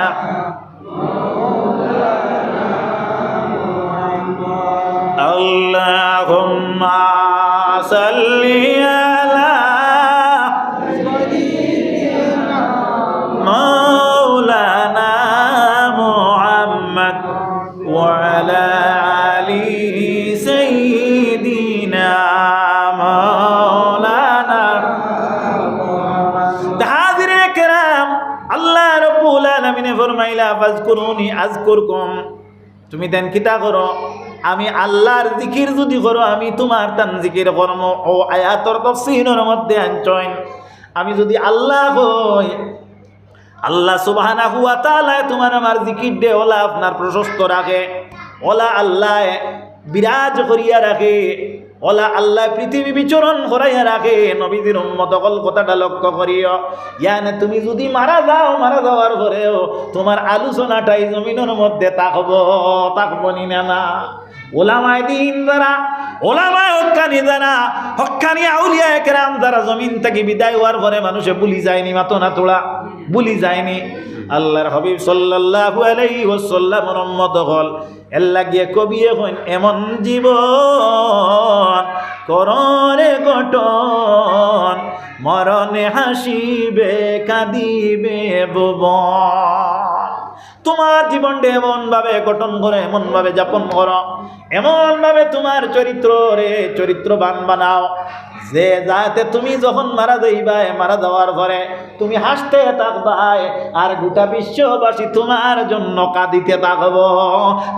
আল্লাহুম্মা সাল্লি আলা মাওলানা মুহাম্মদ ওয়া আলা আলি সাইয়্যিদিনা মাওলানা। হাজিরিনে কেরাম, আল্লাহ রাব্বুল আলামিন ফরমাইলা ফাজকুরুনি আযকুরকুম, তুমি দেন কিতা করো, আমি আল্লাহর জিকির যদি করো আমি তোমার তান জিকির করম। ও আয়াতর তাফসীরের মধ্যে আনছেন আমি যদি আল্লাহ হই, আল্লাহ সুবহানাহু ওয়া তাআলা তোমার আমার জিকির দে ওলা আপনার প্রশস্ত রাখে, ওলা আল্লাহ বিরাজ করিয়া রাখে, ওলা আল্লাহ পৃথিবী বিচরণ করাইয়া রাখে। নবীজির উম্মত সকল কথাটা লক্ষ্য করিও। ইয়ানে তুমি যদি মারা যাও, মারা যাওয়ার পরেও তোমার আলোচনাটাই জমিনের মধ্যে থাকবো নি না। ওলামায়ে দ্বীন যারা, ওলামায়ে হক্কানি যারা, হক্কানি আউলিয়া কেরাম যারা জমিন থেকে বিদায় হওয়ার পরে মানুষে ভুলি যায়নি, মাতো না তোলা ভুলি যায়নি। আল্লাহর হাবিব সাল্লাল্লাহু আলাইহি ওয়াসাল্লামের উম্মত হল এর লাগিয়ে কবিয়ে হইন এমন জীবন কররে গঠন, মরণে হাসিবে কাঁদিবে ভুবন। তোমার জীবনটা এমন ভাবে গঠন করো, এমন ভাবে যাপন করো, এমন ভাবে তোমার চরিত্রবান বানাও যে যাতে তুমি যখন মারা যাইবাই, মারা যাওয়ার পরে তুমি হাসতে থাকবাই আর গোটা বিশ্ববাসী তোমার জন্য কাঁদিতে থাকবো।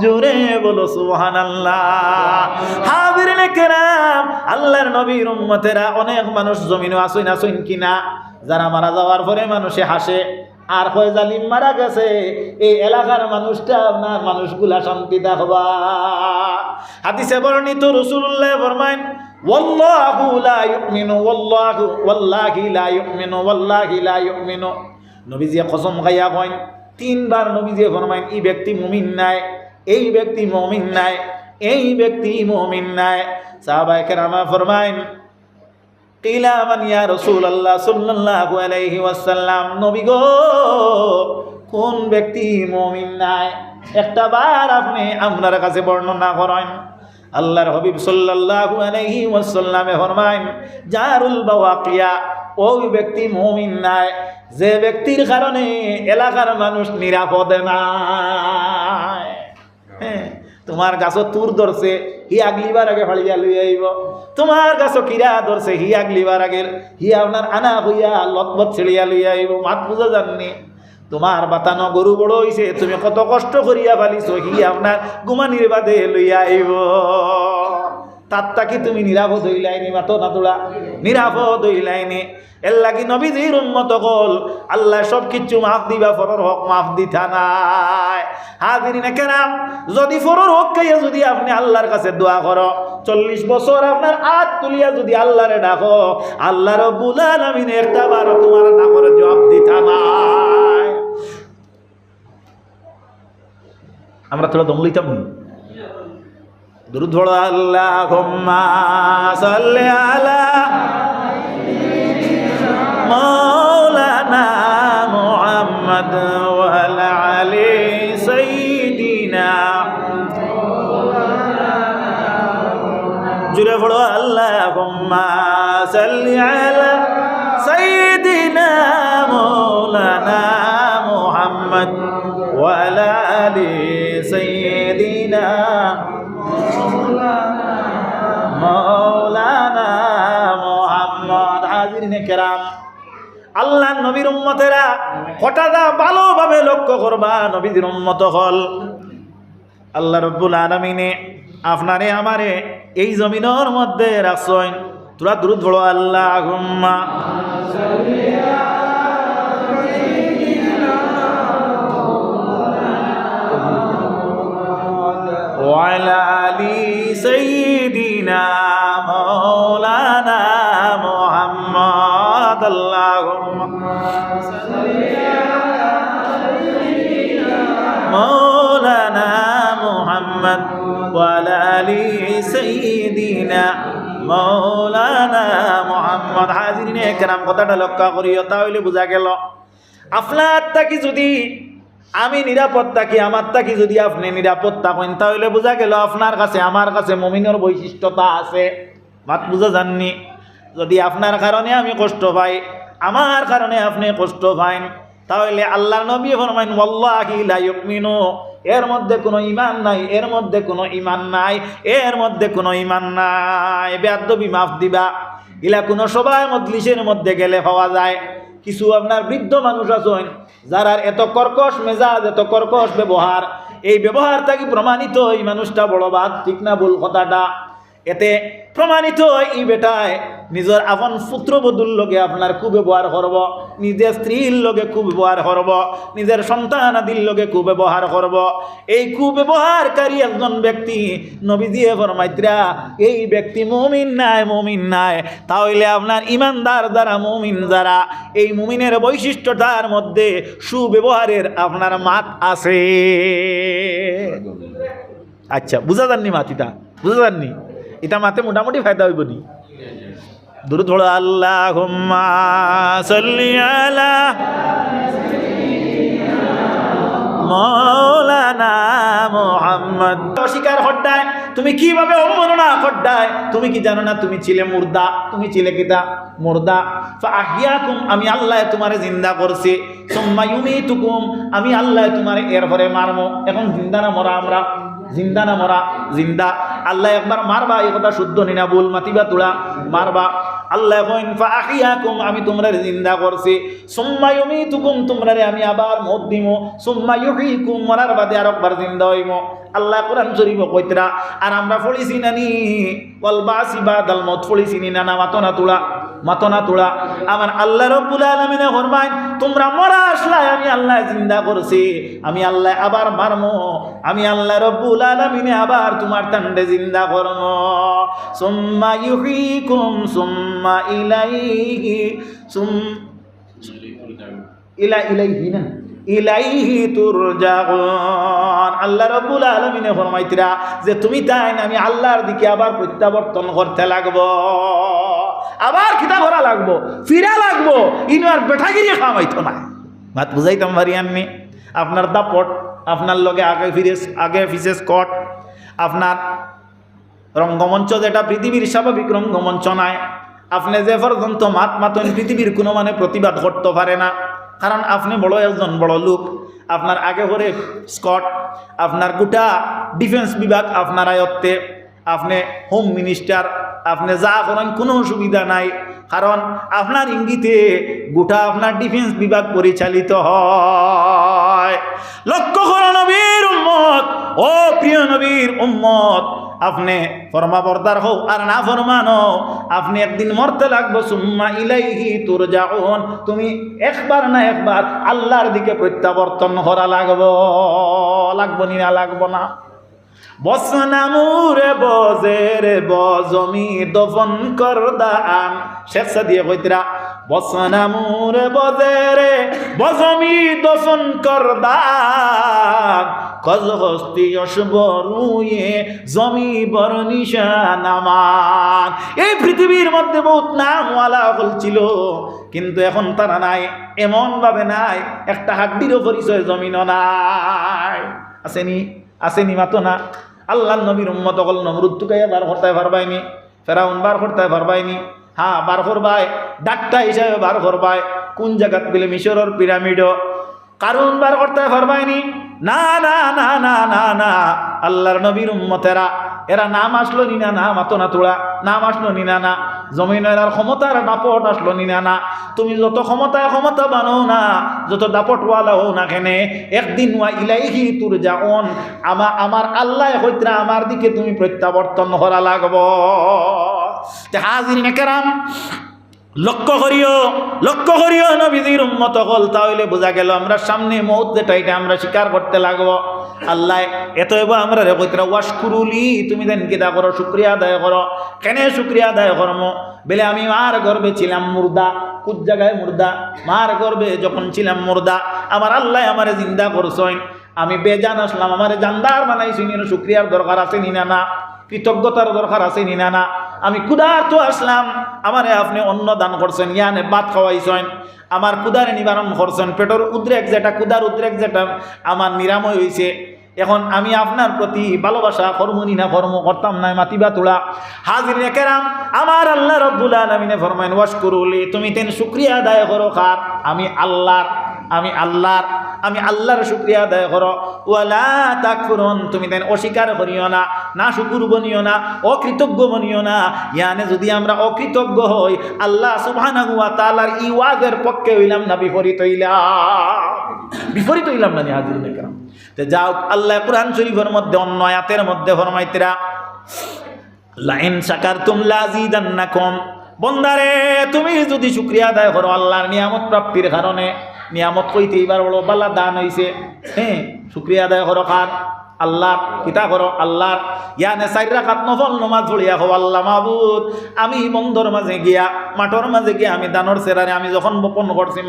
জোরে বলো সুবহানাল্লাহ। হাজিরিনে কেরাম, আল্লাহর নবীর উম্মতেরা অনেক মানুষ জমিনে আসুন কিনা যারা মারা যাওয়ার পরে মানুষে হাসে আর কয় জালিম মারা গেছে, এই এলাকার মানুষটা আপনার মানুষগুলা শান্তি থাকবা। হাদিসে বর্ণিত রাসূলুল্লাহ ফরমায়েন ওয়াল্লাহু লা ইউমিনু, ওয়াল্লাহি লা ইউমিনু, ওয়াল্লাহি লা ইউমিনু। নবীজি কসম খাইয়া কইন তিনবার নবীজি ফরমায়েন এই ব্যক্তি মুমিন নাই, এই ব্যক্তি মুমিন নাই, এই ব্যক্তি মুমিন নাই। সাহাবায়ে কেরাম ফরমায়েন কিলা মান ইয়া রাসূলুল্লাহ সাল্লাল্লাহু আলাইহি ওয়াসাল্লাম, নবী গো কোন ব্যক্তি মুমিন নাই একটা বার আপনি আপনার কাছে বর্ণনা করেন। আল্লাহর হাবিব সাল্লাল্লাহু আলাইহি ওয়াসাল্লামে ফরমায়েন জারুল বাওয়াকিয়া, ওই ব্যক্তি মুমিন নাই যে ব্যক্তির কারণে এলাকার মানুষ নিরাপদে নাই। তোমার গাছও তুর ধরছে, হি আগলিবার আগে হলিয়া লই আইব। তোমার গাছও কিরা ধরছে, হি আগলিবার আগে হি আপনার আনা হইয়া লতবত ছেড়িয়া লই আইব। মাত বুঝা জাননি? তোমার বাতানো গরু বড় হইছে, তুমি কত কষ্ট করিয়া ফালিছ, হি আপনার গুমানির বাদে লইয়া আইব। তার তাকে তুমি নিরাপদ হইলাইনি, মাতো না তোলা নিরাপদ হইলাইনি। এর লাগি নবীজির উম্মত হল আল্লাহ সব কিছু মাফ দিবা, ফরর হক মাফ দিতা নাই। হাজিরিনে কেরাম, যদি ফরর হক খাইয়া যদি আপনি আল্লাহর কাছে দোয়া করো, 40 বছর আপনার হাত তুলিয়া যদি আল্লাহরে ডাকো, আল্লাহ রাব্বুল আলামিন একটা বার তোমার ডাকরে জবাব দিতা নাই। আমরা তোরা দম লইতাম নি? দুরূদ পড়ো। আল্লাহুম্মা সাল্লি আলা মাওলানা মুহাম্মদ ওয়া আলা আলি সাইয়্যিদিনা। জুরে পড়ো। আল্লাহুম্মা সাল্লি আলা সাইয়্যিদিনা মাওলানা মুহাম্মদ ওয়া আলা আলি সাইয়্যিদিনা মাওলানা মুহাম্মদ। হাজিরিনে কেরাম, আল্লাহ নবীর উম্মতেরা কথাটা ভালোভাবে লক্ষ্য করবা। নবীদের উম্মত হল আল্লাহ রব্বুল আলামিনে আপনারে আমারে এই জমিনের মধ্যে রাখছেন। তোরা দুরূদ পড়ো আল্লাহুম্মা ওয়ালা আলি সাইয়্যিদিনা মাওলানা মুহাম্মদ আল্লাহুম্মা মাওলানা মুহাম্মদ ওয়ালা আলি সাইয়্যিদিনা মাওলানা মুহাম্মদ। হাজিরিনে কেরাম কথাটা লক্ষ্য করিও, তাহলে বোঝা গেল আপনার থাকি যদি আমি নিরাপদ থাকি, আমার থাকি যদি আপনি নিরাপদ থাকেন, তাহলে বোঝা গেল আপনার কাছে আমার কাছে মুমিনের বৈশিষ্ট্যতা আছে। মাত বুঝা যাননি? যদি আপনার কারণে আমি কষ্ট পাই, আমার কারণে আপনি কষ্ট পাইন, তাহলে আল্লাহর নবী ফরমাইন ওয়াল্লাহি লা ইউমিনু, এর মধ্যে কোনো ঈমান নাই, এর মধ্যে কোনো ঈমান নাই, এর মধ্যে কোনো ঈমান নাই। বেয়াদবি মাফ দিবা, ইলা কোনো সভায় মজলিসের মধ্যে গেলে পাওয়া যায়। কিছু আপনার বৃদ্ধ মানুষ আছেন যারা এত কর্কশ মেজাজ, এত কর্কশ ব্যবহার, এই ব্যবহার থাকি প্রমাণিত এই মানুষটা বড় বাদ, ঠিক না ভুল কথাটা? এতে প্রমাণিত এই বেটায় নিজের আপন পুত্রবধূর লগে আপনার কুব্যবহার করব, নিজের স্ত্রীর লগে কুব্যবহার করব, নিজের সন্তান আদির লগে কুব্যবহার করব। এই কুব্যবহারকারী একজন ব্যক্তি নবীজিয়ে ফরমাইত্রা এই ব্যক্তি মুমিন নাই, মুমিন নাই। তাহলে আপনার ইমানদার যারা, মুমিন যারা, এই মুমিনের বৈশিষ্ট্যটার মধ্যে সুব্যবহারের আপনার মাত আছে। আচ্ছা, বুঝা যাননি মাতিটা? বুঝা যাননি? এটা মাতে মোটামুটি ফায়দা হইব নি? দুরূদ পড়ো আল্লাহুম্মা সাল্লি আলা মাওলানা মুহাম্মদ। অস্বীকার হড্ডায় তুমি কিভাবে অবমাননা হড্ডায়? তুমি কি জানো না তুমি ছিলে মুর্দা? তুমি ছিলে কিতা? মুর্দা। ফাআহইয়াকুম, আমি আল্লাহ তোমারে জিন্দা করছি। সুম্মা ইউমিতুকুম, আমি আল্লাহ তোমারে এরপরে মারমু। এখন জিন্দা না মরা? আমরা জিন্দা না মরা? জিন্দা। আল্লাহ একবার মারবা, এই কথা শুদ্ধ নিনা ভুল মাতিবা তোলা মারবা। আল্লাহ কইন ফাআহইয়াকুম, আমি তোমরারে জিন্দা করছি। সুম্মা ইউমিতুকুম, তোমরারে আমি আবার মওত দিমু। সুম্মা ইউহয়িকুম, মরার বাদে আরেকবার জিন্দা হইমু। আল্লাহ কোরআন শরীফ কইতরা, আর আমরা পড়িছি নানি ওয়াল বাসি বাদাল মওত, পড়িছি না? না মাতনা তোলা, মাতনা তোলা। আমার আল্লাহ রব্বুল আলামিন ফরমায় তোমরা মরা আসলাই, আমি আল্লাহ জিন্দা করছি, আমি আল্লাহ আবার মারমু, আমি আল্লাহ রব্বুল আলামিন আবার তোমার তান্ডে জিন্দা করমু। সুম্মা ইউহয়িকুম সুম্মা ইলাইহি ইলাইহি না ইলাইহি তুরজাউন। আল্লাহ রাব্বুল আলামিন ফরমাইতরা যে তুমি তাই না, আমি আল্লাহর দিকে আবার প্রত্যাবর্তন করতে লাগবো, আবার খিতা করা লাগবো, ফিরা লাগবো। ইনো আর বেঠাগিরি খাওয়াইতো না। মাত বুঝাইতাম পারিয়াননি? আপনার দাপট, আপনার লগে আগে ফিসে স্কট, আপনার রঙ্গমঞ্চ যেটা পৃথিবীর স্বাভাবিক রঙ্গমঞ্চ নাই, আপনি যে পর্যন্ত মাতন পৃথিবীর কোনো মানে প্রতিবাদ করতে পারে না, কারণ আপনি বড় একজন বড় লোক। আপনার আগে করে স্কট, আপনার গোটা ডিফেন্স বিভাগ আপনার আয়ত্তে, আপনি হোম মিনিস্টার, আপনি যা করেন কোনো অসুবিধা নাই, কারণ আপনার ইঙ্গিতে গোটা আপনার ডিফেন্স বিভাগ পরিচালিত হয়। লক্ষ্য করো নবীর উম্মত, ও প্রিয় নবীর উম্মত, আপনি ফরমাবরদার হোক আর না ফরমানো, আপনি একদিন মরতে লাগবো। সুম্মা ইলাইহি তুরজাউন, তুমি একবার না একবার আল্লাহর দিকে প্রত্যাবর্তন করা লাগবো। লাগবো নি? না লাগবো না? বসনামুরে বজেরে বজমি দফন করদান। শেখ সাদিয়ে কইতরা বসনামুরে বজেরে বজমি দফন করদান, কজ হস্তি অসবরুয়ে জমি বড় নিশানামান। এই পৃথিবীর মধ্যে বহুত নামওয়ালা হল ছিল, কিন্তু এখন তারা নাই, এমন ভাবে নাই একটা হাড্ডিরও পরিচয় জমিনও নাই। আসেনি? আসেনি? মাতো না। আল্লাহ নবীর উম্মত হল নমরুদ তুকাইয়া বার করতে পারবাইনি, ফেরাউন বার করতে পারবাইনি। হ্যাঁ, বার করবাই, ডাক্তার হিসাবে বার করবাই। কোন জায়গাত পেলে? মিশরের পিরামিডও। কারণ বার করতে পারবাইনি। না না না না না না, আল্লাহর নবীর উম্মতেরা এরা নাম আসলো নি না? না মাতো না তোলা, নাম আসলো নি না? না। জমিনের আর ক্ষমতার দাপট আসলো নিনা না। তুমি যত ক্ষমতা বানো না, যত দাপটওয়ালা হও না কেনে, একদিন ওয়া ইলাইহি তুরজাউন, আমার আল্লাহ হইতরা আমার দিকে তুমি প্রত্যাবর্তন করা লাগব। হাজিরিন কেরাম, লক্ষ্য করিও নবীজির উম্মত হল। তাহলে বোঝা গেল আমরা সামনে মৌত যেটা এটা আমরা স্বীকার করতে লাগবো। আল্লাহ এতএব আমরা রে কইতরা ওয়াশকুরুলি, তুমি দেন কিদা করো, শুকরিয়া আদায় করো। কেন শুকরিয়া আদায় করমো? বলে আমি মার গর্বে ছিলাম মুর্দা। কোন জায়গায় মুর্দা? মার গর্বে যখন ছিলাম মুর্দা, আমার আল্লাহ আমারে জিন্দা করছেন। আমি বেজান আসলাম, আমারে জানদার বানাইছেন। শুকরিয়ার দরকার আছে নিনা না? কৃতজ্ঞতার দরকার আছে নিনা না? আমি ক্ষুধার্ত আসলাম, আমারে আপনি অন্ন দান করছেন, ইয়ানে ভাত খাওয়াইছেন, আমার ক্ষুধারে নিবারণ করছেন। পেটের উদ্রেক যেটা, ক্ষুধার উদ্রেক যেটা আমার নিরাময় হয়েছে। এখন আমি আপনার প্রতি ভালোবাসা কর্মনি না কর্ম করতাম না, মাতিবা তোলা। হাজিরিন কেরাম, আমার আল্লাহ রব্বুল আলামিনে ফরমায়েন ওয়াশকুরুলি, তুমি তেন শুকরিয়া আদায় করো। কার? আমি আল্লাহর শুকরিয়া আদায় করো। ওয়ালা তাকফুরুন, তুমি তেন অস্বীকার করিও না, না শুকুর বনিও না, অকৃতজ্ঞ বনিও না। ইয়ানে যদি আমরা অকৃতজ্ঞ হই, আল্লাহ সুবহানাহু ওয়া তাআলার ই ওয়াজের পক্ষে হইলাম না বিপরীত হইলাম না। হাজিরিন কেরাম, তে যাও, আল্লাহ কুরআন শরীফের মধ্যে অন্য আয়াতের মধ্যে ফরমাইতরা লাইন শাকারতুম লাযিদান্নাকুম, বন্দারে তুমি যদি শুকরিয়া আদায় করো আল্লাহর নিয়ামত প্রাপ্তির কারণে, নিয়ামত কইতে এবার বড় বালা দান হইছে। হ্যাঁ, শুকরিয়া আদায় করো কার? আল্লাহর। কিতা করো? আল্লাহর। ইয়ানে 4 রাকাত নফল নামাজ পড়িয়া হো, আল্লাহ মাহবুদ, আমি বন্দর মাঝে গিয়া, মাঠর মাঝে গিয়া আমি দানর সেরারে আমি যখন বপন করছি,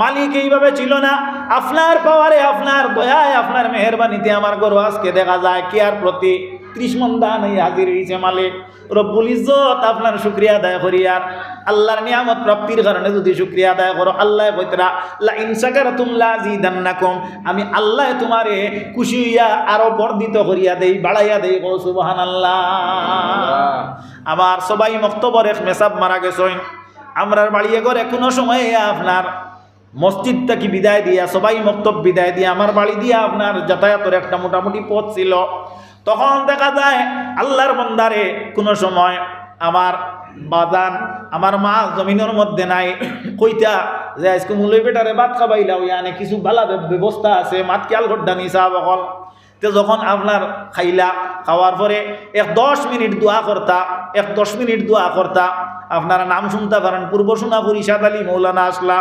মালিক এইভাবে ছিল না, আপনার পাওয়ারে, আপনার দয়ায়, আপনার মেহেরবানিতে আমার গরু আজকে দেখা যায় কি আর প্রতি 30 মণ দান এই হাজির হয়েছে। মালিক রব্বুল ইজ্জত আপনার শুকরিয়া আদায় করি। আর আল্লাহর নিয়ামত প্রাপ্তির কারণে যদি শুকরিয়া আদায় করো, আল্লাহ কইতরা লা ইন শাকারতুম লাযিদান্নাকুম, আমি আল্লাহ তোমারে খুশি হইয়া আরো বর্ধিত করিয়া দেই, বাড়াইয়া দেই। ও সুবহানাল্লাহ। আমার সবাই মক্তবর এক মেসাব মারা গেছেন, আমরার বাড়িয়ে ঘরে কোনো সময় আপনার মসজিদ থেকে বিদায় দিয়া, সবাই মক্তব বিদায় দিয়া আমার বাড়ি দিয়া আপনার যাতায়াতের একটা মোটামুটি পথ ছিল। তখন দেখা যায় আল্লাহর বান্দারে কোনো সময় আমার বাদান, আমার মা জমিনের মধ্যে নাই, কইতা যে আজকে মুলই বেটারে ভাত খাবাইলাও, ইয়ানে কিছু ভালো ব্যবস্থা আছে, মাত খেয়াল করডা নি চা বকল। তো যখন আপনার খাইলা, খাওয়ার পরে 10 মিনিট দোয়া করতা, আপনারা নাম শুনতে পারেন, পূর্ব সোনাপুর ইশাদ আলী মৌলানা আসলা,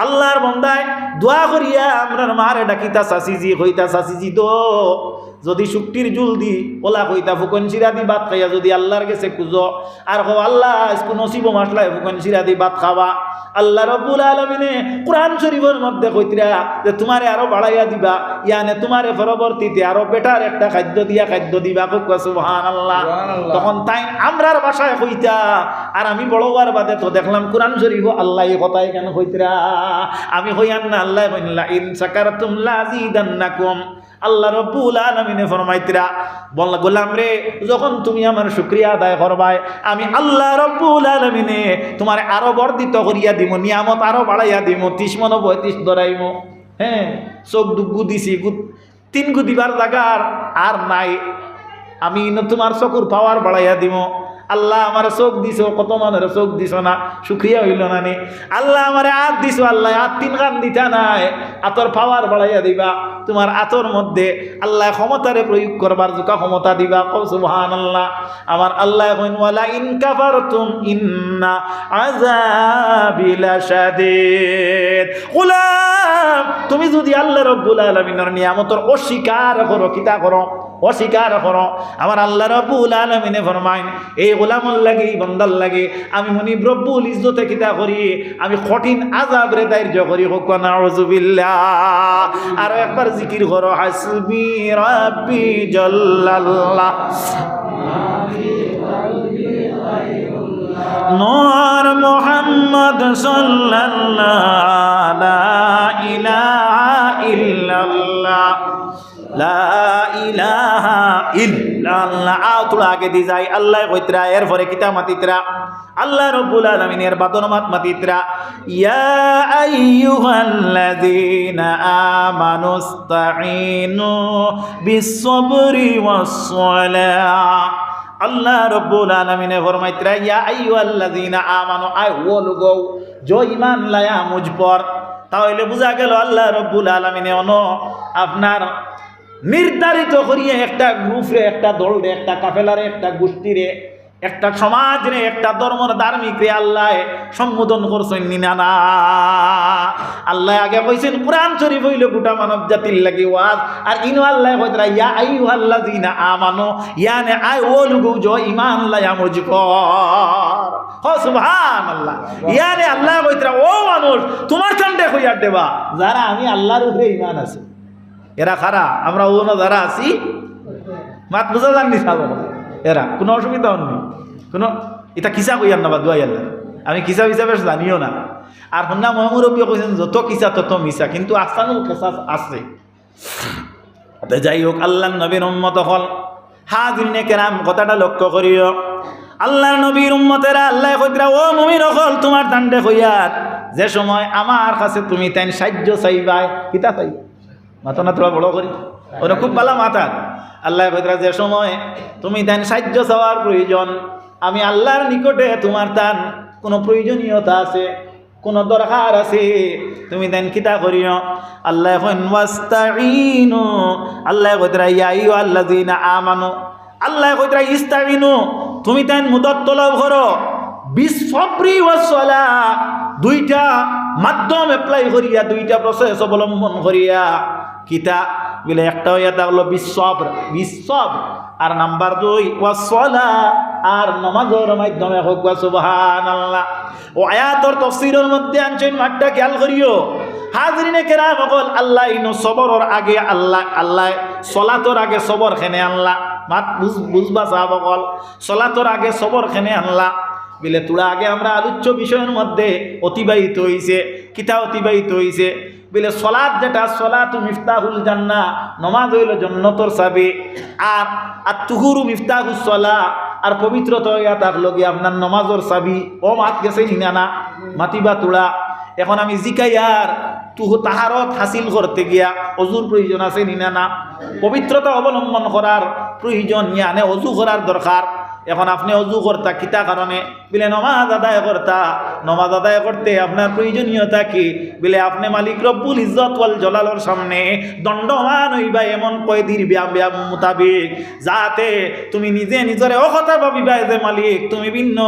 আল্লাহর বন্দায় দোয়া করিয়া আমরার মারে ডাকিতা চাচিজি, কইতা চাচিজি তো যদি শুক্তির জুল দি ওলা কইতা ফুকন সিরা দি ভাত খাইয়া যদি আল্লাহর কাছে খুঁজো, আর হো আল্লাহ আজকে নসিব মাসলায় ফুকন সিরা দি ভাত খাওয়া। আল্লাহ রব্বুল আলামিনে কুরআন শরীফের মধ্যে কইতরা যে তোমারে আরো বাড়াইয়া দিবা, ইয়ানে তোমারে পরবর্তীতে আরো বেটার একটা খাদ্য দিবা। সুবহানাল্লাহ। তখন তাই আমরার ভাষায় কইতা, আর আমি বড়বার বাদে তো দেখলাম কুরআন শরীফ আল্লাহ এই কথাই কেন কইতরা। আমি হইয়ান না, আল্লাহ বললা ইন শাকারতুম লাযিদান্নাকুম, আল্লাহ রব্বুল আলামিনে ফরমাইতরা বল গোলাম রে, যখন তুমি আমার শুকরিয়া আদায় করবাই, আমি আল্লাহ রব্বুল আলামিনে তোমার আরো বর্ধিত করিয়া দিব, নিয়ামত আরো বাড়াইয়া দিব, 30 মণ 35 ধরাইব। হ্যাঁ, চোখ দুগু দিছি, 3 গু দিবার জায়গার আর নাই, আমি তোমার চকুর পাওয়ার বাড়াইয়া দিব। আল্লাহ আমার চোখ দিছো, কত মানুষের চোখ দিছ না, শুক্রিয়া হইল না নি। আল্লাহ আমার হাত দিছো, আল্লাহ হাত 3 কান দিতা নাই, আতর পাওয়ার বাড়াইয়া দিবা। তোমার আতর মধ্যে আল্লাহ ক্ষমতারে প্রয়োগ করবার জোকা ক্ষমতা দিবা। সুবহানাল্লাহ। আমার আল্লাহ কইন ওয়ালা ইন কাফারতুম ইন্না আযাবি লাশাদীদ। গোলাম, তুমি যদি আল্লাহ রব্বুল আলামিনের নিয়ামতের অস্বীকার করো, কিতা করো? অস্বীকার করো। আমার আল্লাহ রব্বুল আলামিনে ফরমাইন, এই গোলামর লাগে, এই বান্দার লাগে আমি মনি রব্বুল ইজ্জতে কিতা করি, আমি কঠিন আযাব রে দায়র্য করি। হোক নাউযুবিল্লাহ। আর একবার জিকির করো, হাসবি রাব্বি জাল্লাল্লাহ, নূর মুহাম্মদ সাল্লাল্লাহু লা ইলাহা ইল্লাল্লাহ, লা ইলাহা ইল্লাল্লাহ। তোরা আগে দি যাই আল্লাহ কইতরা, এরপরে কিতা মাতিতরা? আল্লাহ রব্বুল আলামিনের বাদনমাত মাতিতরা, ইয়া আইয়ুহাল্লাযীনা আমানুস্তাঈনু বিস-সাবরি ওয়াস-সালাহ। আল্লাহ রব্বুল আলামিনে ফরমাইতরা ইয়া আইয়ুহাল্লাযীনা আমানু আই ও লোগো जो ईमान लाया मुझ पर তাহলে বোঝা গেল আল্লাহ রব্বুল আলামিনে আপনার নির্ধারিত করিয়ে একটা গ্রুপে একটা দলরে একটা কাফেলারে একটা গোষ্ঠীরে একটা সমাজরে একটা ধর্মর ধার্মিকরে আল্লাহ সম্বোধন করছেন না না আল্লাহ আগে কইছেন কোরআন শরীফ হইল গোটা মানব জাতির লাগি ওয়াজ আর ইনো আল্লাহ কইতরা ইয়া আইয়ুহাল্লাযীনা আমানু ইয়ানে আই ও লোগো जो ईमान लाया मुझ पर हो সুবহানাল্লাহ ইয়ানে আল্লাহ কইতরা ও মানুষ তোমার কান্দে কইয়া দেবা যারা আমি আল্লাহর উপরে ঈমান আছে এরা খারা আমরা ও না যারা আছি মাত বুঝা জাননি সাবো এরা কোনো অসুবিধা হয়নি কোনো এটা কিসা কইয়ার না বা দোয়াই আল্লাহ আমি কিসা হিসাবে জানিও না আর হন্না মহামুরব্বী কইছেন যত কিসা তত মিসা কিন্তু আসানুল কেসাস আছে যাই হোক আল্লাহ নবীর উম্মত হল হাজিরিনে কেরাম কথাটা লক্ষ্য করিও আল্লাহর নবীর উম্মতেরা আল্লাহ কইতরা ও মুমিন হল তোমার দান্ডে কইয়ার যে সময় আমার কাছে তুমি তাই সাহায্য চাইবাই কিতা চাই মাথা না তোরা বড় করি ওরা খুব ভালো মাথা আল্লাহ কইতরা যে সময় তুমি তাই সাহায্য চাওয়ার প্রয়োজন আমি আল্লাহর নিকটে তোমার তান কোনো প্রয়োজনীয়তা আছে কোনো দরকার আছে তুমি দেন কিতা করিও আল্লাহ এখন ওয়াস্তাঈনু আল্লাহ কইতরা ইয়া আইয়ুহাল্লাযীনা আমানু আল্লাহ কইতরা ইস্তাঈনু তুমি তাই মুদত তলব করো বিসফরি ওয়াস সালাহ দুইটা মাধ্যম অ্যাপ্লাই করিয়া দুইটা প্রসেস অবলম্বন করিয়া কিতা বলে একটা হইয়া থাকলো বিশ্বব আর নাম্বার 2 ওয়াস সালাহ আর নামাজের মাধ্যমে হোক সুবহানাল্লাহ ও আয়াতের তাফসীরের মধ্যে আনছেন মাঠটা খেয়াল করিও হাজিরিনে কেরাম বল আল্লাহ ইনো সবরের আগে আল্লাহ সালাতের আগে সবর খেনে আল্লাহ মাত বুঝবা সাহাবা বল সালাতের আগে সবর খেনে আল্লাহ বলে তোরা আগে আমরা আলোচ্য বিষয়ের মধ্যে অতিবাহিত হইছে কিতা অতিবাহিত হইছে বলে সলাত যেটা সলাতু মিফতাহুল জান্নাহ নামাজ হইল জান্নাতের চাবি আর তুহুরু মিফতাহুস সালাহ আর পবিত্রতা হইয়া থাকলো কি আপনার নামাজের চাবি ও মাত গেছে না মাতিবা তোরা এখন আমি জিকাইয়ার তুহু তাহারত হাসিল করতে গিয়া অজুর প্রয়োজন আছে না পবিত্রতা অবলম্বন করার প্রয়োজন ইয়ানে অজু করার দরকার এখন আপনি অজু করতা কিতা কারণে বলে নমাজ আদায় করতা নমাজ আদায় করতে আপনার প্রয়োজনীয়তা কি বলে আপনি মালিক রব্বুল ইজ্জত ওয়াল জালালের সামনে দণ্ডমান হইবা এমন কয়দির ব্যায়াম মোতাবেক যাতে তুমি নিজে নিজরে ও কথা ভাবিবা যে মালিক তুমি ভিন্ন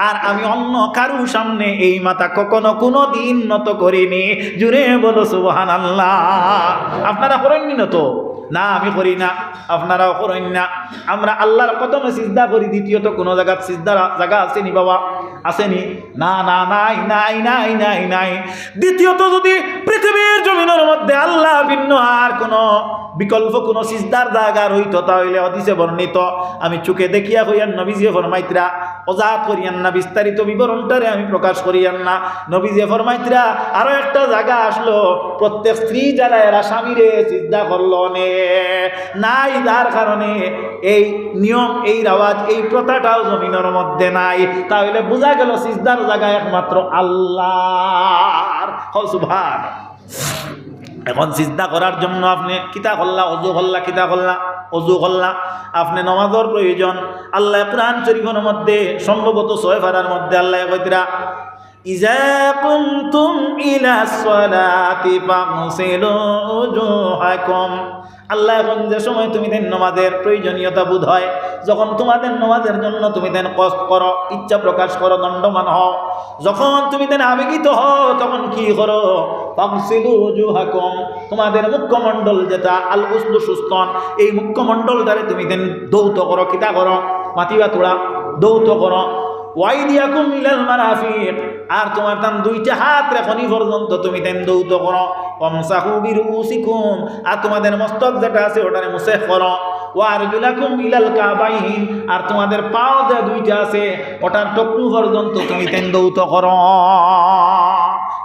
আর আমি অন্য কারু সামনে এই মাথা কখনো কোনো দিন নত করিনি জুড়ে বলো সুবহানাল্লাহ আপনারা করেননি না তো না আমি করি না আপনারাও করেন না আমরা আল্লাহর কদমে সিজদা করি দ্বিতীয়ত কোনো জায়গায় সিজদার জায়গা আসেনি বাবা আসেনি না না নাই নাই নাই নাই নাই দ্বিতীয়ত যদি পৃথিবীর জমিনের মধ্যে আল্লাহ ভিন্ন আর কোনো বিকল্প কোনো সিজদার জায়গা হইতো তাহলে হাদিসে বর্ণিত আমি চোখে দেখিয়া কইয়ান নবীজি ফরমাইতরা ওজাত করিয়ান না বিস্তারিত বিবরণটারে আমি প্রকাশ করিয়ান না নবীজি ফরমাইতরা আরো একটা জায়গা আসলো প্রত্যেক স্ত্রী যারা এরা স্বামীরে সিজদা করলো নাই যার কারণে এই নিয়ম এই রেওয়াজ এই প্রথাটাও জমিনের মধ্যে নাই তাহলে বোঝা গেল সিজদার জায়গা একমাত্র আল্লাহর সুবহান এখন সিজদা করার জন্য আপনি কিতা করলা অজু করলা কিতা করলা অজু করলা আপনি নামাজের প্রয়োজন আল্লাহ কুরআন শরীফের মধ্যে সম্ভবত 6 পারার মধ্যে আল্লাহ কইতরা ইজা কুনতুম ইলা সলাতি ফাগসিলু উজুহাকুম আল্লাহ এখন যে সময় তুমি দেন নামাজের প্রয়োজনীয়তা বোধ হয় যখন তোমাদের নামাজের জন্য তুমি দেন কষ্ট করো ইচ্ছা প্রকাশ করো দণ্ডমান হও যখন তুমি দেন আবেগিত হও তখন কি করো ফাগসিলু উজুহাকুম তোমাদের মুখমণ্ডল যেটা আল উসলু সুস্তন এই মুখমণ্ডল দ্বারা তুমি দেন দৌত করো কিতা করো মাতিবা তোড়া দৌত করো ওয়াইদিয়াকুম ইলাল মারাফিক আর তোমার তান দুইটা হাত রেখনি পর্যন্ত তুমি দেন দৌত করো ওয়ামসাহু বিরুসিকুম আর তোমাদের মস্তক যেটা আছে ওটারে মুছে করো ওয়ারজুলাকুম ইলাল কাবাইন আর তোমাদের পাও যে দুইটা আছে ওটার টকনু পর্যন্ত তুমি দেন দৌত করো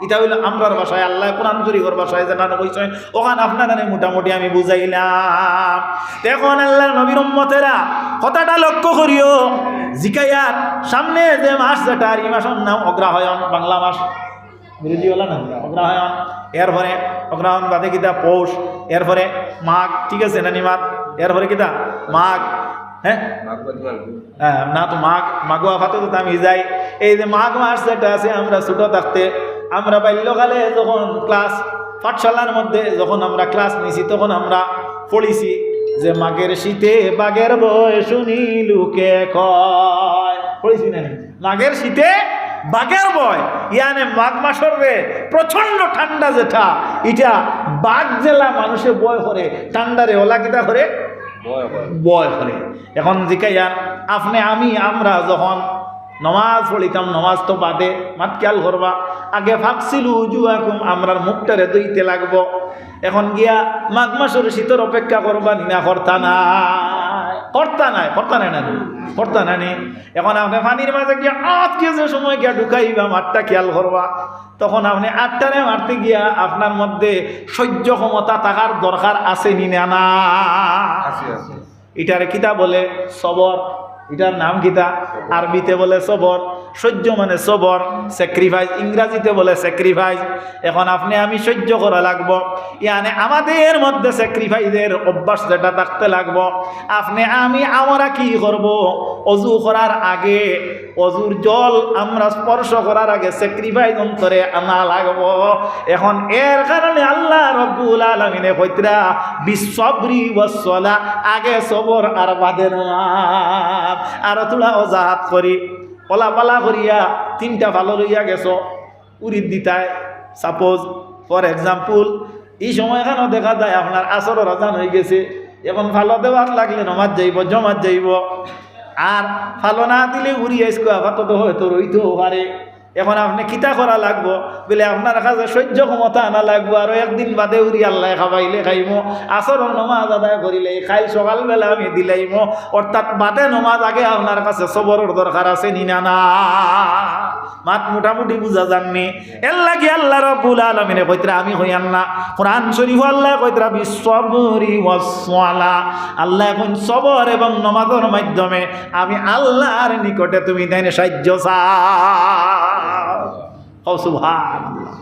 এটা হইল আমরার ভাষায় আল্লাহ কোরআন শরীফের ভাষায় যেখানে কইছেন ওখানে আপনারা মোটামুটি আমি বুঝাইলাম এখন আল্লাহর নবীর উম্মতেরা কথাটা লক্ষ্য করিও জিকায়ার সামনে যে মাস যেটা এই মাসের নাম অগ্রহায়ণ বাংলা মাস বিরোধী হল না অগ্রহায়ণ এরপরে অগ্রহায়ণ বাদে কিতা পৌষ এরপরে মাঘ ঠিক আছে না নিমাত এরপরে কিতা মাঘ হ্যাঁ না তো মাগুয়া ফাতে তো আমি যাই। এই যে মাঘ মাস যেটা আছে, আমরা ছোট থাকতে, আমরা বাল্যকালে যখন ক্লাস পাঠশালার মধ্যে যখন আমরা ক্লাস নিছি, তখন আমরা পড়িছি যে মাঘের শীতে বাঘের বয় শুনি লোকে কয়। পড়িছি না? মাঘের শীতে বাঘের বয়, ইয়ানে মাঘ মাসের রে প্রচন্ড ঠান্ডা যেটা, এটা বাঘ জেলা মানুষে বয় করে, ঠান্ডারে ওলা কিতা করে বয় করে। এখন জিকাইয়ার আপনি আমরা যখন নমাজ পড়িতাম, নমাজ তো বাদে মাত খেয়াল করবা, আগে ফাঁকছিল উজুয়াকুম, আমরার মুখটারে দইতে লাগবো। এখন গিয়া মাঘ মাসের শীতের অপেক্ষা করবা নিনা কর্তা নাই। এখন আপনি পানির মাঝে গিয়া আজকে যে সময় গিয়া ঢুকাইবা মাঠটা খেয়াল করবা, তখন আপনি 8টারে মারতে গিয়া আপনার মধ্যে সহ্য ক্ষমতা থাকার দরকার আছে নিনা না? এটারে কিতা বলে সবর। এটার নাম কিতা? আরবিতে বলে সবর। সহ্য মানে সবর, স্যাক্রিফাইস ইংরাজিতে বলে স্যাক্রিফাইস। এখন আপনি আমি সহ্য করা লাগবো, ইয়ানে আমাদের মধ্যে স্যাক্রিফাইসের অভ্যাস যেটা থাকতে লাগবো। আপনি আমরা কি করব? অজু করার আগে, অজুর জল আমরা স্পর্শ করার আগে স্যাক্রিফাইস অন্তরে আনা লাগবো। এখন এর কারণে আল্লাহ রব্বুল আলামিনে কইতরা বিসবরি ওয়াসসালা, আগে সবর আর বাদে নামাজ। আর তোলা অজাহাত করি পলাপালা করিয়া 3টা ভালো লইয়া গেছো উড়িদ দিতায়, সাপোজ ফর এক্সাম্পল এই সময় এখানেও দেখা যায় আপনার আসরের আজান হয়ে গেছে, এখন ভালো দেওয়ার লাগলে নমাজ যাইব, জমাত যাইব, আর ভালো না দিলে উড়িয়ে আইসকো আপাতত হয়তো রইতেও পারে। এখন আপনি কিতা করা লাগবো বলে আপনার কাছে সহ্য ক্ষমতা আনা লাগবো, আর একদিন বাদে উড়ি আল্লাহ খাবাইলে খাইম, আসরের নমাজ আদায় করিলে খাইল, সকালবেলা আমি দিলাইম, অর্থাৎ বাদে নমাজ আগে আপনার কাছে সবরের দরকার আছে নিনা না? মাত মোটামুটি বুঝা যাননি? এর লাগি আল্লাহ রাব্বুল আলামিনে কইতরা আমি হইয়ান না। কোরআন শরীফ আল্লাহ কইতরা বিসবরি ওয়াসসালা, আল্লাহ এখন সবর এবং নমাজের মাধ্যমে আমি আল্লাহর নিকটে তুমি দেন সাহায্য চাও। সুবহানাল্লাহ।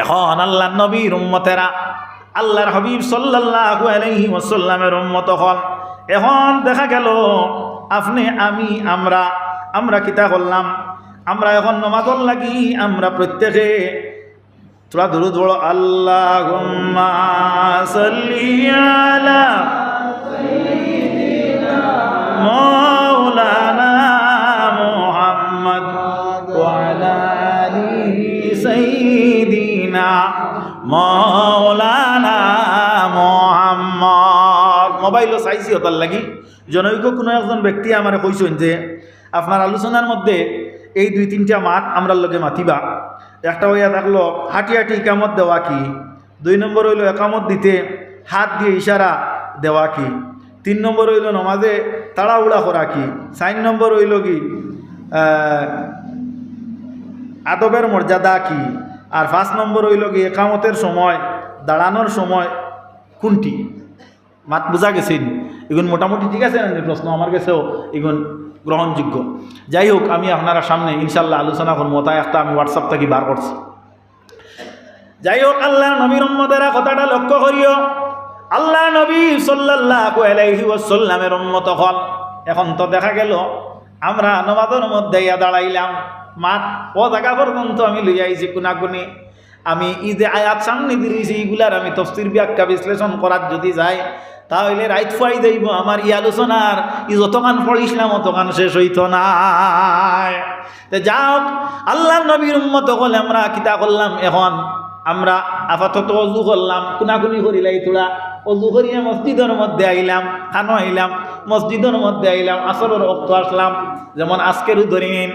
এখন আল্লাহর নবীর উম্মতেরা, আল্লাহর হাবিব সাল্লাল্লাহু আলাইহি ওয়াসাল্লামের উম্মত হল। এখন দেখা গেল আপনি আমরা কিতা করলাম, আমরা এখন নমাজর লাগি আমরা প্রত্যেকে তোরা দুরূদ পড়ো, আল্লাহুম্মা সাল্লি আলা মাওলানা মুহাম্মদ ওয়া আলা আলি সাইয়্যিদিনা মাওলানা মুহাম্মদ। মোবাইলও চাইছি ওটার লাগি জনৈক কোনো একজন ব্যক্তি আমার কইছেন যে আপনার আলোচনার মধ্যে এই 2-3টা মাত আমরা লগে মাতিবা। একটা হইয়া থাকলো হাঁটি হাঁটি ইকামত দেওয়া কি, 2 নম্বর হইল একামত দিতে হাত দিয়ে ইশারা দেওয়া কি, 3 নম্বর হইল নমাজে তাড়াহুড়া করা কি, 4 নম্বর হইল কি আদবের মর্যাদা কি, আর 5 নম্বর হইল কি একামতের সময় দাঁড়ানোর সময় কোনটি। মাত বোঝা গেছেন? এগুলো মোটামুটি ঠিক আছে না? প্রশ্ন আমার কাছেও এগুলো গ্রহণযোগ্য। যাই হোক, আমি আপনারা সামনে ইনশাল্লাহ আলোচনা করবো, তাই একটা আমি হোয়াটসঅ্যাপ থেকে বার করছি। যাই হোক, আল্লাহ নবীর উম্মতেরা কথাটা লক্ষ্য করিও। আল্লাহ নবী সাল্লাল্লাহু আলাইহি ওয়াসাল্লামের উম্মত হল। এখন তো দেখা গেল আমরা নমাজের মধ্যে দাঁড়াইলাম, মাত ও জায়গা পর্যন্ত আমি লই আইছি কোনাকুনি। আমি এই যে আয়াত সামনে দিয়েছি এইগুলার আমি তফসির ব্যাখ্যা বিশ্লেষণ করার যদি যাই তাহলে রাইত ফাই যাইব আমার ই আলোচনার যতক্ষণ পড়িছিলাম অতক্ষণ শেষ হইত না। যাও আল্লাহ নবীর উম্মত হলে আমরা কিতা করলাম, এখন আমরা আপাতত অজু করলাম, কুনাকুনি করিলাই তোরা অজু করিয়া মসজিদের মধ্যে আইলাম, খানো আইলাম, মসজিদের মধ্যে আইলাম, আসরের রক্ত আসলাম। যেমন আজকের ধরে নিন,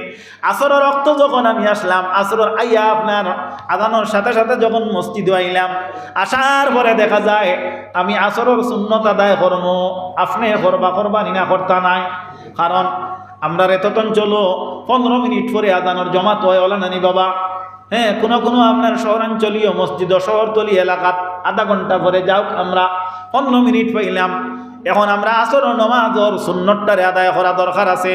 আসরের রক্ত যখন আমি আসলাম, আসরের আইয়া আপনার আজানোর সাথে সাথে যখন মসজিদে আইলাম, আসার পরে দেখা যায় আমি আসরের সুন্নত আদায় করব, আপনি করবা নিনা করতা নাই। কারণ আমরা এতটন চলো 15 মিনিট পরে আজানোর জমাত হয়, ওলা নানি বাবা। হ্যাঁ, কোনো আপনার শহরাঞ্চলীয় মসজিদ শহরতলি এলাকাত আধা ঘন্টা পরে যাও, আমরা 15 মিনিট পাইলাম। এখন আমরা আসর নমাজর সুন্নতটারে আদায় করা দরকার আছে।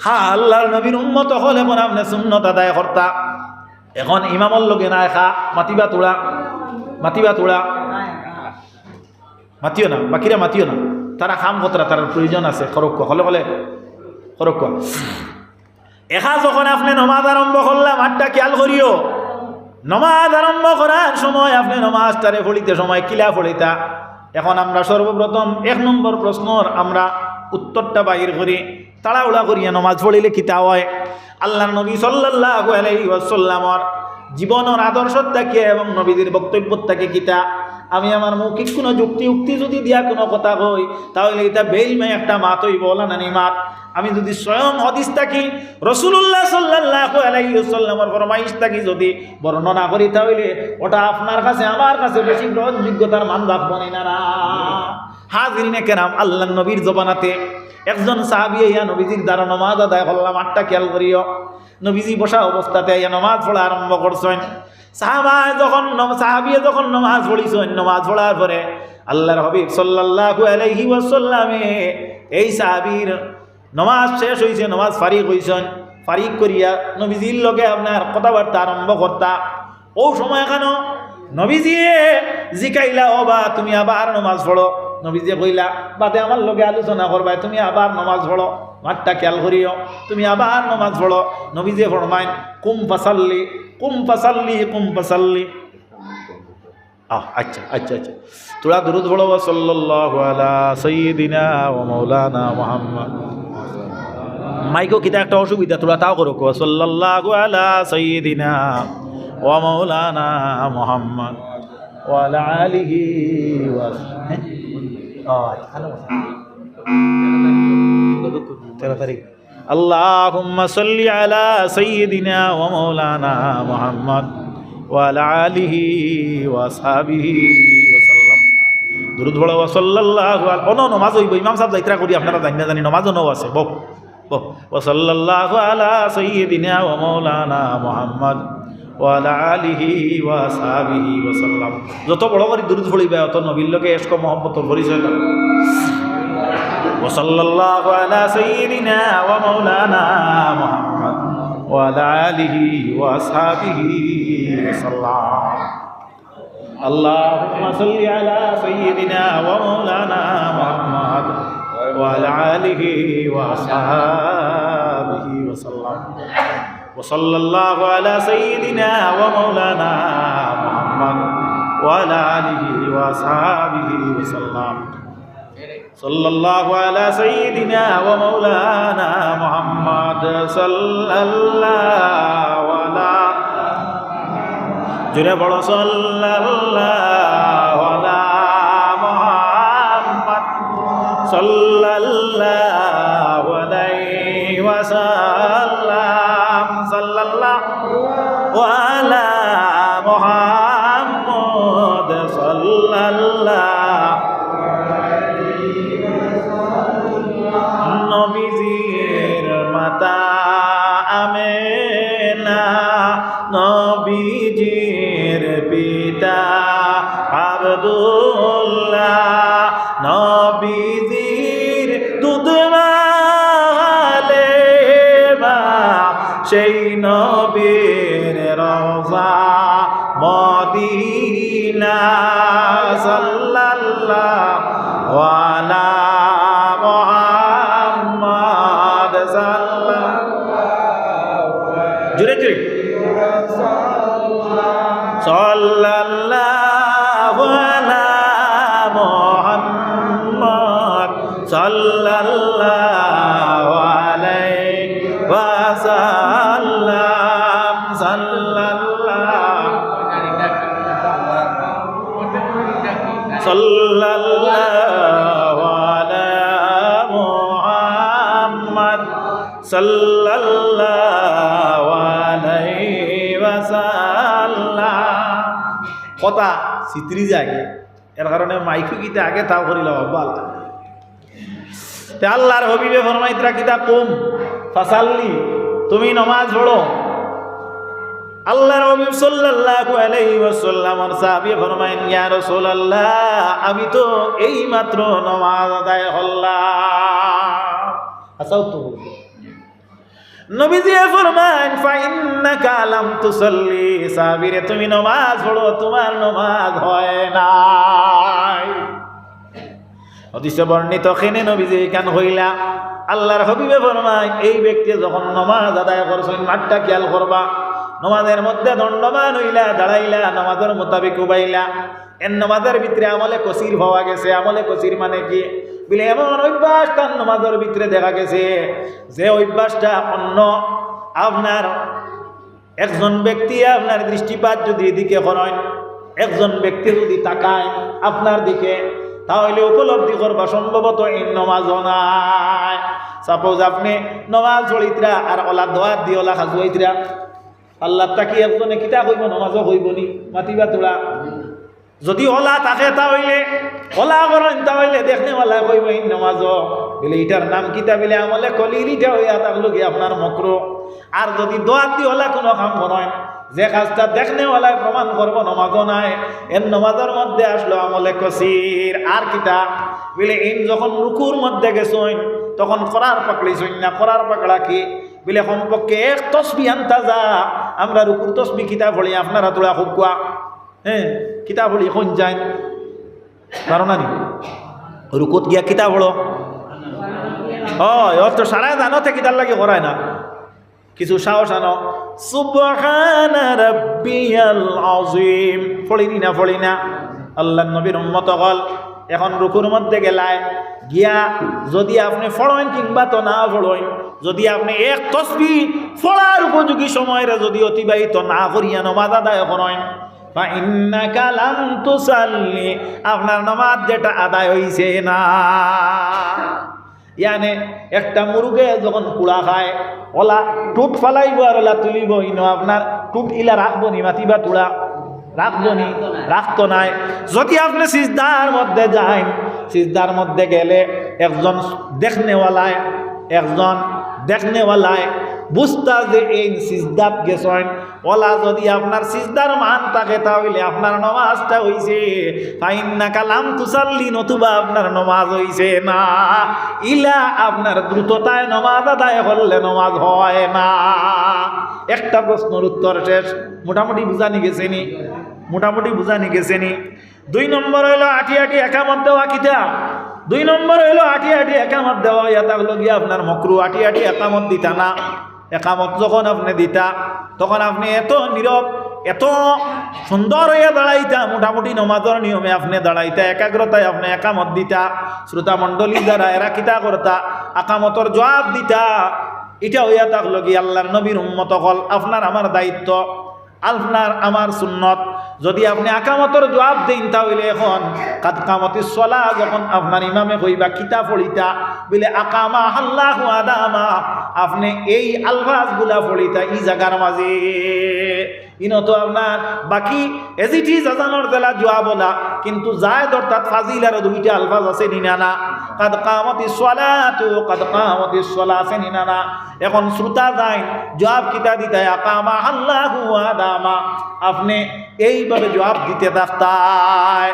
হ্যাঁ, আল্লাহর নবীর উম্মত হল, এখন আপনি সুন্নত আদায় করতা। এখন ইমামর লগে নাই খা মাতিবা তোড়া মাতিও না, বাকিরা মাতিও না। তারা খাম কতরা তার প্রয়োজন আছে খরক্ষ হলে বলে খরক্ষ এখা যখন আপনি নমাজ আরম্ভ করলাম আটটা খেয়াল করিও নমাজ আরম্ভ করার সময় আপনি নমাজটারে পড়িতে সময় কিলা পড়িতা এখন আমরা সর্বপ্রথম 1 নম্বর প্রশ্নর আমরা উত্তরটা বাহির করি তাড়াহুড়া করিয়া নমাজ পড়িলে কিতা হয় আল্লাহর নবী সাল্লাল্লাহু আলাইহি ওয়াসাল্লামর জীবনের আদর্শ থাকে এবং নবীদের বক্তব্য থাকে কিতা আমি আমার মৌখিক কোনো যুক্তি যদি দিয়া কোনো কথা কই তাহলে এটা বেইলমে একটা মাত হইব না নি মাত আমি যদি স্বয়ং হাদিস থাকি রাসূলুল্লাহ সাল্লাল্লাহু আলাইহি ওয়াসাল্লামের ফরমাইশ থাকি যদি বর্ণনা করি তাহলে ওটা আপনার কাছে আমার কাছে বেশি গ্রহণযোগ্যতার মান রাখবো না হাজিরিনে কেরাম আল্লাহর নবীর জবানাতে একজন সাহাবী ইয়া নবীজির দ্বারা নামাজ আদায় করলাম আটটা খেয়াল করিও নবীজি বসা অবস্থাতে ইয়া নামাজ পড়া আরম্ভ করছেন সাহাবিয়ে যখন নামাজ পড়িছেন নামাজ পড়ার পরে আল্লাহর হাবিব সাল্লাল্লাহু আলাইহি ওয়াসাল্লামে এই সাহাবীর নামাজ শেষ হইছে নামাজ ফারিক হইছেন ফারিক করিয়া নবীজির লগে আপনার কথাবার্তা আরম্ভ করতা ও সময় কেন নবীজি জিকাইলা ও বা তুমি আবার নামাজ পড়ো নবীজি কইলা বাদে আমার লগে আলোচনা করবা তুমি আবার নামাজ পড়ো মাঠটা খেয়াল করিও তুমি আবার নামাজ পড়ো নবীজি ফরমাইন কুম ফাসাল্লি কুম ফাসাল্লি কুম ফাসাল্লি আচ্ছা আচ্ছা আচ্ছা তোরা দুরূদ পড়ো সাল্লাল্লাহু আলা সাইয়্যিদিনা ওয়া মাওলানা মুহাম্মদ মাইকো কিতা একটা অসুবিধা তোরা তাও করো সাল্লাল্লাহু আলা সাইয়্যিদিনা ওয়া মাওলানা মুহাম্মদ ওয়া আলা আলিহি ওয়া আল্লাহুম্মা সাল্লি আলা সাইয়্যিদিনা ওয়া মাওলানা মুহাম্মদ ওয়া আলা আলিহি ওয়া আসহাবিহি ওয়া সাল্লাম দুরূদ পড়ো সাল্লাল্লাহু আলাইহি ওয়া নামাজ হইব ইমাম সাহেব যাইত্রা করি আপনারা জানি নামাজও নাও আছে বক বক ওয়া সাল্লাল্লাহু আলা সাইয়্যিদিনা ওয়া মাওলানা মুহাম্মদ ওয়া আলা আলিহি ওয়া আসহাবিহি ওয়া সাল্লাম যত বড় করে দুরূদ পড়িবা অত নবীর লগে ইশক মহব্বতের পরিচয় দাও ওয়া সাল্লাল্লাহু আলা সাইয়্যিদিনা ওয়া মাওলানা মুহাম্মদ ওয়া আলা আলিহি ওয়া আসহাবিহি ওয়া সাল্লাম আল্লাহুম্মা সাল্লি আলা সাইয়্যিদিনা ওয়া মাওলানা মুহাম্মদ ওয়া আলা আলিহি ওয়া আসহাবিহি ওয়া সাল্লাম وصلى الله على سيدنا ومولانا محمد وعلى آله وأصحابه وسلم صلى الله على سيدنا ومولانا محمد صلى الله على جنة بڑا صلى الله على محمد صلى الله عليه وسلم صلى الله على محمد صلى الله নবীজির মাতা আমেনা নবীজির পিতা আব্দুল্লাহ নবীজির দুধ সেই নবীর রওজা মদিনা সাল্লাল্লাহু আলা মুহাম্মদ সাল্লাল্লাহু জোরে জোরে সাল্লাল্লাহু আলা মুহাম্মদ সাল্লাল্লাহু আলাইহি ওয়াসাল্লাম সাল্লাল্লাহু আলা মুহাম্মদ সাল্লাল্লাহু আলাইহি ওয়াসাল্লাম কথা চিত্রি যায় এর কারণে মাইকু গীতে আগে তাও করিলাম আল্লাহ তে আল্লাহর হাবিবে ফরমাইতরা কিতা কুম ফাসাল্লি তুমি নামাজ পড়ো আল্লাহর হাবিব সাল্লাল্লাহু আলাইহি ওয়াসাল্লাম সাহাবী ফরমায়েন ইয়া রাসূলুল্লাহ আমি তো এই মাত্র নামাজ আদায় করলাম আসাও তো নবীজি ফরমান ফাইন্নাকা লাম তুসাল্লি সাহাবীরে তুমি নামাজ পড়ো তোমার নামাজ হয় নাই হাদিসে বর্ণিত খেনে নবীজি কান হইলা আল্লাহর হাবিবে ফরমায় এই ব্যক্তি যখন নামাজ আদায় করছেন মাঠটা খেয়াল করবা নামাজের মধ্যে দণ্ডমান হইলা দাঁড়াইলা নামাজের মোতাবেক উবাইলা এর নামাজের ভিতরে আমলে কসির হওয়া গেছে আমলে কসির মানে কি বলে এমন অভ্যাস তার নামাজের ভিতরে দেখা গেছে যে অভ্যাসটা অন্য আপনার একজন ব্যক্তি আপনার দৃষ্টিপাত যদি এদিকে করেন একজন ব্যক্তি যদি তাকায় আপনার দিকে তাহলে উপলব্ধি করবা সম্ভবত এই নমাজ নাই। সাপোজ আপনি নমাজ পড়িতরা আর ওলা দোয়াত দিয়ে ওলা খাজুয়াইতরা আল্লাহ তাকি একজনে কিতা কইব নমাজও কইব নি মাতিবা তোলা যদি ওলা থাকে তাহলে ওলা করেন তাহলে দেখনে ওলা কইব এই নমাজও বলে এটার নাম কিতা বলে আমলে কলিরিটা হইয়া থাকলো কি আপনার মকরু। আর যদি দোয়াত দিয়ে ওলা কোনো কাম করেন যে কাজটা দেখনে ওলাই প্রমাণ করবো নমাজও নাই এর নমাজের মধ্যে আসলো আমলে কসির। আর কিতা বলে ইন যখন রুকুর মধ্যে গেছইন তখন করার পাকড়িছইন না করার পাকড়া কি বলে কমপক্ষে এক তসবি আনতা যা আমরা রুকুর তসবি কিতা ভরি আপনারা তোলা হুকুয়া হ্যাঁ কিতা ভরি কোন যাই কারণ না নি রুকুত গিয়া কিতা ভরো ও তো সারা জানোতে কিতার লাগে করায় না কিছু সাহস আনো সুবহানা রাব্বিয়াল আযীম ফড়িনি না ফড়ি না আল্লাহর নবীর উম্মত হল এখন রুকুর মধ্যে গেলায় গিয়া যদি আপনি ফড়েন কিংবা তো না ফড়েন যদি আপনি এক তসবিহ ফড়ার উপযোগী সময়ের যদি অতিবাহিত না করিয়া নামাজ আদায় করেন বা ইন্নাকা লাম তুসাল্লি আপনার নামাজ যেটা আদায় হইছে না। ইয়ানে একটা মুরগে যখন কুড়া খায় ওলা টুট ফালাইব আর ওলা তুলিব ইনো আপনার টুট ইলা রাখবো নি মাতিবা তুলা রাখবো নি রাখতো নাই। যদি আপনি সিজদার মধ্যে যান সিজদার মধ্যে গেলে একজন দেখনেওয়ালায় বুঝতা যে এই সিজদাত গেছেন ওলা যদি আপনার সিজদার মান থাকে তাহলে আপনার নামাজটা হইছে ফাইন্নাকা লাম তুসাল্লি নতুবা আপনার নামাজ হইছে না। ইলা আপনার দ্রুততায় নামাজ আদায় করলে নামাজ হয় না। একটা প্রশ্নের উত্তর শেষ মোটামুটি বুঝানি গেছেনি। 2 নম্বর হইল আটি একামত দেওয়া কিতা 2 নম্বর হইল আটি একামত দেওয়া ইয়া থাকলো গিয়া আপনার মকরু আটি একামত দিতা না। একামত যখন আপনি দিতা তখন আপনি এত নীরব এত সুন্দর হইয়া দাঁড়াইতা মোটামুটি নমাজের নিয়মে আপনি দাঁড়াইতা একাগ্রতায় আপনি একামত দিতা শ্রোতা মণ্ডলী যারা এরা কিতা করতা একামতর জবাব দিতা। এটা হইয়া থাকলো কি আল্লাহর নবীর উম্মত হল আপনার আমার দায়িত্ব আপনার আমার সুন্নত যদি আপনি আকামতর জবাব দেন তাহলে এখন কাদ কামতিস সালাহ যখন আপনার ইমামে কইবা কিতা পড়িতা বলে আকামা আল্লাহু আদামা আপনি এই আলফাজগুলা পড়িতা এই জায়গার মাঝে ইনত আপনার বাকি এজিটি জাজানোর দেলা জবাব বলা কিন্তু যায় অর্থাৎ ফাজিলার 2টা আলফাজ আছে নিনা কাদ কামতিস সালাতু কাদ কামতিস সালাহ আছে নিনা। এখন শ্রোতা যায় জবাব কিতা দিতা আকামা আল্লাহু আদামা আপনি এইভাবে জবাব দিতে থাকতায়।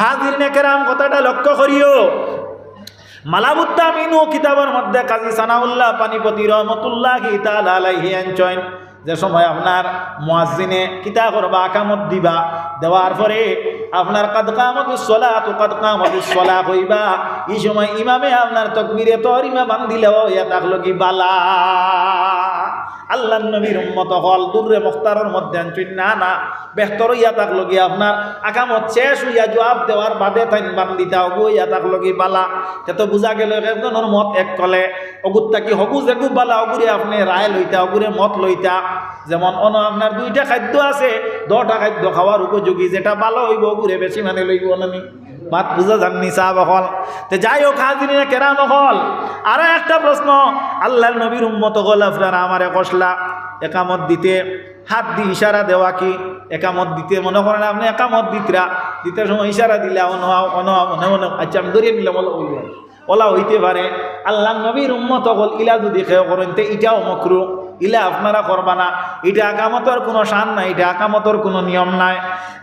হাজিরিনে কেরাম কথাটা লক্ষ্য করিও মালাবুত্তা মিনু কিতাবের মধ্যে কাজী সানাউল্লাহ পানিপতি রহমতুল্লাহি তাআলা আলাইহি আনছেন যে সময় আপনার মুয়াজ্জিনে কিতা করবা আকামত দিবা দেওয়ার পরে আপনার কাদ কামতিস সালাতু কাদ কামতিস সালাহ কইবা এই সময় ইমামে আপনার তাকবীরে তাহরিমা বান্ধিলেও ইয়া থাকলো কি বালা আল্লাহর নবীর উম্মত হল দুররে মুখতারের মধ্যে আনছেন না বেহতর ইয়া থাকলো কি আপনার আকামত শেষ হইয়া জবাব দেওয়ার বাদে তাইন বান্দিতা হবু ইয়া থাকলো কি বালা তো বোঝা গেল একজনের মত এক কলে অগুত্তা কি হবু যেগু বালা অগুরে আপনি রায় লইতা অগুরে মত লইতা যেমন আপনার 2টা খাদ্য আছে 10টা খাদ্য খাওয়ার উপযোগী যেটা ভালো হইব অগুরে বেশি মানে লইব না বাত বুঝা জাননি সাহাবা হল তো যাই হোক হাজিরিনে কেরাম হল। আরো একটা প্রশ্ন আল্লাহর নবীর উম্মত হল আপনারা আমারে কষলা একামত দিতে হাত দিয়ে ইশারা দেওয়া কি একামত দিতে মনে করেন আপনি একামত দিতে সময় ইশারা দিলে আচ্ছা আমি ধরিয়ে নিলাম ওলা হইতে পারে আল্লাহর নবীর উম্মত হল ইলা যদি খেয়ে করেন তো এটাও মকরু ইলা আপনারা করবা না এটা আকামতর কোনো শান নাই এটা আকামতর কোনো নিয়ম নাই।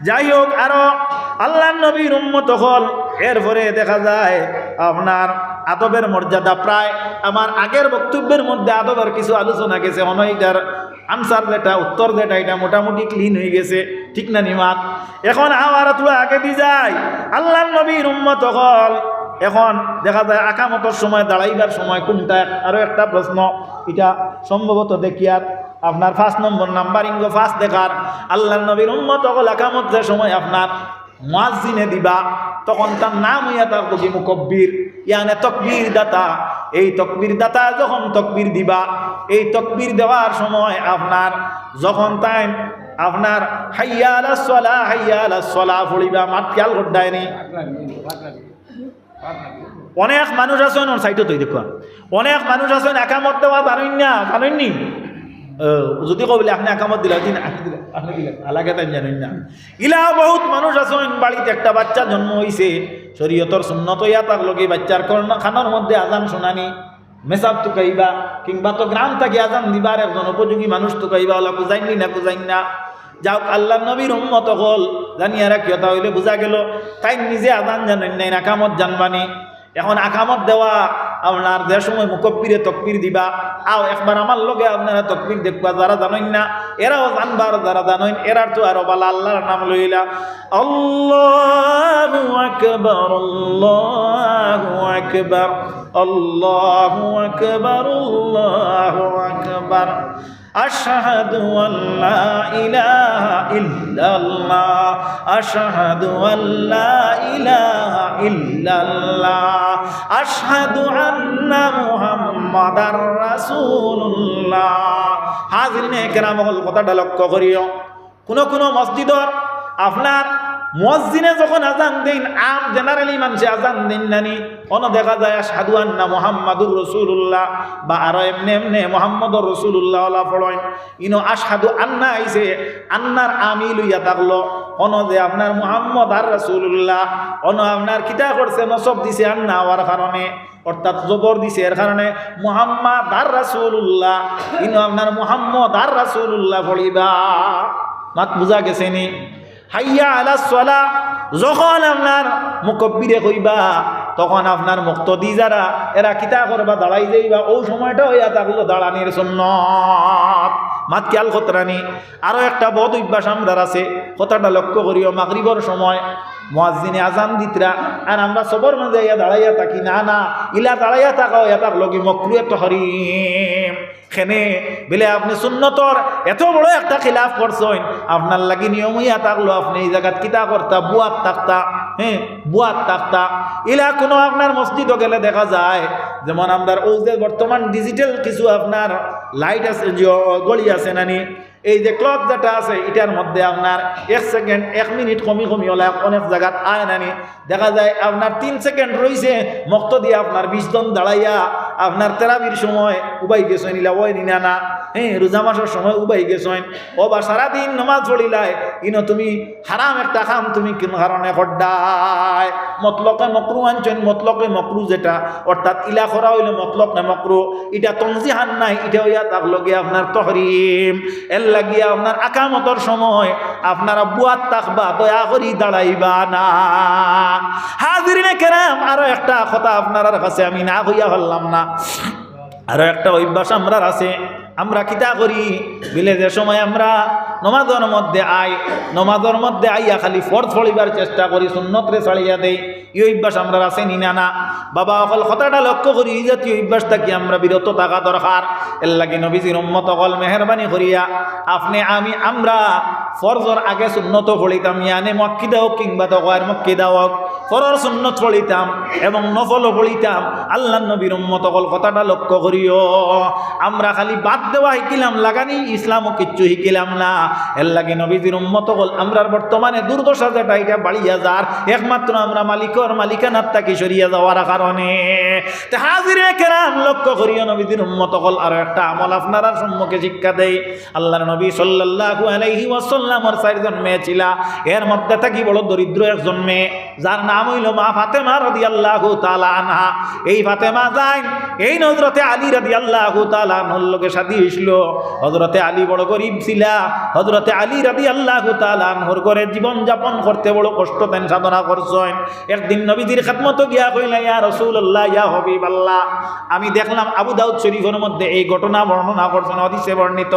যাই হোক আরো আল্লাহর নবীর উম্মত হল এরপরে দেখা যায় আপনার আদবের মর্যাদা প্রায় আমার আগের বক্তব্যের মধ্যে আদবের কিছু আলোচনা গেছে মনে এটার আনসার যেটা উত্তর যেটা এটা মোটামুটি ক্লিন হয়ে গেছে ঠিক না নিমাত। এখন আবার তুলা আগে দিয়ে যায় আল্লাহর নবীর উম্মত হল এখন দেখা যায় আকামতের সময় দাঁড়াইবার সময় কোনটা আরও একটা প্রশ্ন এটা সম্ভবত দেখি আর আপনার 5 নম্বর নাম্বারিং 5 দেখার আল্লাহর নবীর উম্মত হল আকামত যে সময় আপনার মুয়াজ্জিনে দিবা তখন তার নাম হইয়া তার কি মুকব্বির ইয়ানে তকবীর দাতা এই তকবীর দাতা যখন তকবীর দিবা এই তকবীর দেওয়ার সময় আপনার যখন তাই আপনার হাইয়া আলাস সালাহ পড়িবা মাত খেয়াল করদায়নি অনেক মানুষ আছেন ওর সাইডে তৈরি দেখুন অনেক মানুষ আছেন একামত দেওয়া জানেননি যদি কবলে আপনি একামত দিলে আপনি দিলেন আলাগে তাই জানেন না ইলা বহুত মানুষ আছেন বাড়িতে একটা বাচ্চা জন্ম হয়েছে শরীয়তর সুন্নত ইয়া তাক লগে বাচ্চার খানার মধ্যে আজান শোনানি মেসাব টুকাইবা কিংবা তো গ্রাম থেকে আজান দিবার একজন উপযোগী মানুষ টুকাইবা ওলা বুঝাইনি না বুঝাইন না যাও আল্লাহ নবীর উম্মত হল জানিয়া রাখিও তাহলে বোঝা গেল তাই নিজে আজান জানেন নাই আকামত জানবানি এখন আকামত দেওয়া আপনার যে সময় মুকব্বিরে তকবীর দিবা আও একবার আমার লগে আপনারা তকবীর দেখবা যারা জানেন না এরাও জানবার যারা জানেন এরার তো আরো বালা আল্লাহর নাম লইলা আল্লাহু আকবার আল্লাহু আকবার আল্লাহু আকবার আল্লাহু আকবার আশহাদু আল্লা ইলাহা ইল্লাল্লাহ আশহাদু আল্লা ইলাহা ইল্লাল্লাহ আশহাদু আন্না মুহাম্মাদার রাসূলুল্লাহ হাজিরিনে কেরাম হল কথাটা লক্ষ্য করিও কোন মসজিদর আপনার মুয়াজ্জিনে যখন আজান দেন আম জেনারেলি মানুষে আজান দেন নানি অন দেখা যায় আশহাদু আন্না মুহাম্মাদুর রাসূলুল্লাহ বা আর এমনি মুহাম্মদুর রাসূলুল্লাহ ওলা পড়েন ইনো আশহাদু আন্না আইছে আন্নার আমি লইয়া থাকলো অন যে আপনার মুহাম্মদ আর রাসূলুল্লাহ অন আপনার কিতা করছে নসব দিছে আন্না হওয়ার কারণে অর্থাৎ জবর দিছে এর কারণে মুহাম্মদ আর রাসূলুল্লাহ ইনো আপনার মুহাম্মদ আর রাসূলুল্লাহ পড়িবা মাত বুঝা গেছে নি হাইয়া আলাস সালাহ যখন আপনার মুকব্বিরে কইবা তখন আপনার মুক্তদি যারা এরা কিতা করবা দাঁড়াই যাইবা ও সময়টা হইয়া থাকলো দাঁড়ানির সুন্নাত মাত খেয়াল খতরানি আরো একটা বদ অভ্যাস আমরা আছে কথাটা লক্ষ্য করিও মাগরিবর সময় মুয়াজ্জিনে আজান দিতরা আর আমরা সবর মাঝে ইয়া দাঁড়াইয়া থাকি না ইলা দাঁড়াইয়া থাকাও এটা লগি মকরু একটা হরিম খেনে বলে আপনি সুন্নতর এত বড় একটা খিলাফ করছেন আপনার লাগি নিয়ম হইয়া থাকলো আপনি এই জায়গাত কিতা করতা বুয়াত থাকতা বুয়াত থাকতা ইলা কোনো আপনার মসজিদও গেলে দেখা যায় যেমন আমরা ও যে বর্তমান ডিজিটাল কিছু আপনার লাইট আছে গড়ি আছে নানি এই যে ক্লক যেটা আছে এটার মধ্যে আপনার 1 সেকেন্ড 1 মিনিট কমি হলে অনেক জায়গাত আয় নানি দেখা যায় আপনার 3 সেকেন্ড রয়েছে মক্ত দিয়ে আপনার 20 জন দাঁড়াইয়া আপনার তেরাবির সময় উবাই গেছেন ইলা ওই নিনা না রোজা মাসের সময় উবাই গেছেন ও বা সারাদিন নামাজ পড়িলাই ইনো তুমি হারাম একটা খাম তুমি কোন কারণে করডায় মতলকে মকরু আনছেন মতলকে মকরু যেটা অর্থাৎ ইলা করা হইলে মতলক না মকরু এটা তনজিহান নাই এটা হইয়া তাক লগে আপনার তহরিম এর লাগিয়া আপনার আকামতর সময় আপনারা বুয়াত থাকবা দয়া করি দাঁড়াইবা না হাজিরিনে কেরাম আরো একটা কথা আপনার কাছে আমি না হইয়া হলাম না আরো একটা অভ্যাস আমরা আছে আমরা কিতা করি বিলে যে সময় আমরা নমাজের মধ্যে আইয়া খালি ফরজ পড়িবার চেষ্টা করি সুন্নতরে ছাড়িয়া দেই এই অভ্যাস আমরা আছে নিনা না বাবা অকল কথাটা লক্ষ্য করি এই জাতীয় অভ্যাস থাকি আমরা বিরত থাকা দরকার এর লাগে নবীজির উম্মত অকল মেহরবানি করিয়া আপনি আমরা ফরজর আগে সুন্নত পড়িতাম ইয়ানে মক্কিদা হোক কিংবা তো গয়ের মক্কিদা হোক ফরর সুন্নত পড়িতাম এবং নফলও পড়িতাম আল্লাহ নবীর উম্মত অকল কথাটা লক্ষ্য করিও আমরা খালি বাদ দেওয়া শিখিলাম লাগানি ইসলামও কিচ্ছু শিখিলাম না এর লাগে নবীজির উম্মত হল আমরা বর্তমানে দুর্দশা যেটা এটা বাড়িয়া যার একমাত্র আমরা মালিকানার তাকে সরিয়া যাওয়ার কারণে হাজিরে কেরাম লক্ষ্য করিয়া নবীজির উম্মত হল আর একটা আমল আপনারা সম্মুখে শিক্ষা দেয় আল্লাহর নবী সাল্লাল্লাহু আলাইহি ওয়াসাল্লামের 4 জন মেয়ে ছিল এর মধ্যে থাকি বড় দরিদ্র একজন মেয়ে যার নাম হইল মা ফাতেমা রাদিয়াল্লাহু তাআলা আনহা এই ফাতেমা যান এই হযরতে আলী রাদিয়াল্লাহু তাআলা আনহুর লগে শাদী হইছিল হযরতে আলী বড় গরীব ছিল হযরতে আলী রাদিয়াল্লাহু তাআলা আনহুর ঘরে জীবন যাপন করতে বড় কষ্ট দেন সাধনা করছেন একদিন নবীজির খিদমত গিয়া কইলা ইয়া রাসূলুল্লাহ ইয়া হাবিবাল্লাহ আমি দেখলাম আবু দাউদ শরীফের মধ্যে এই ঘটনা বর্ণনা করছেন হাদিসে বর্ণিত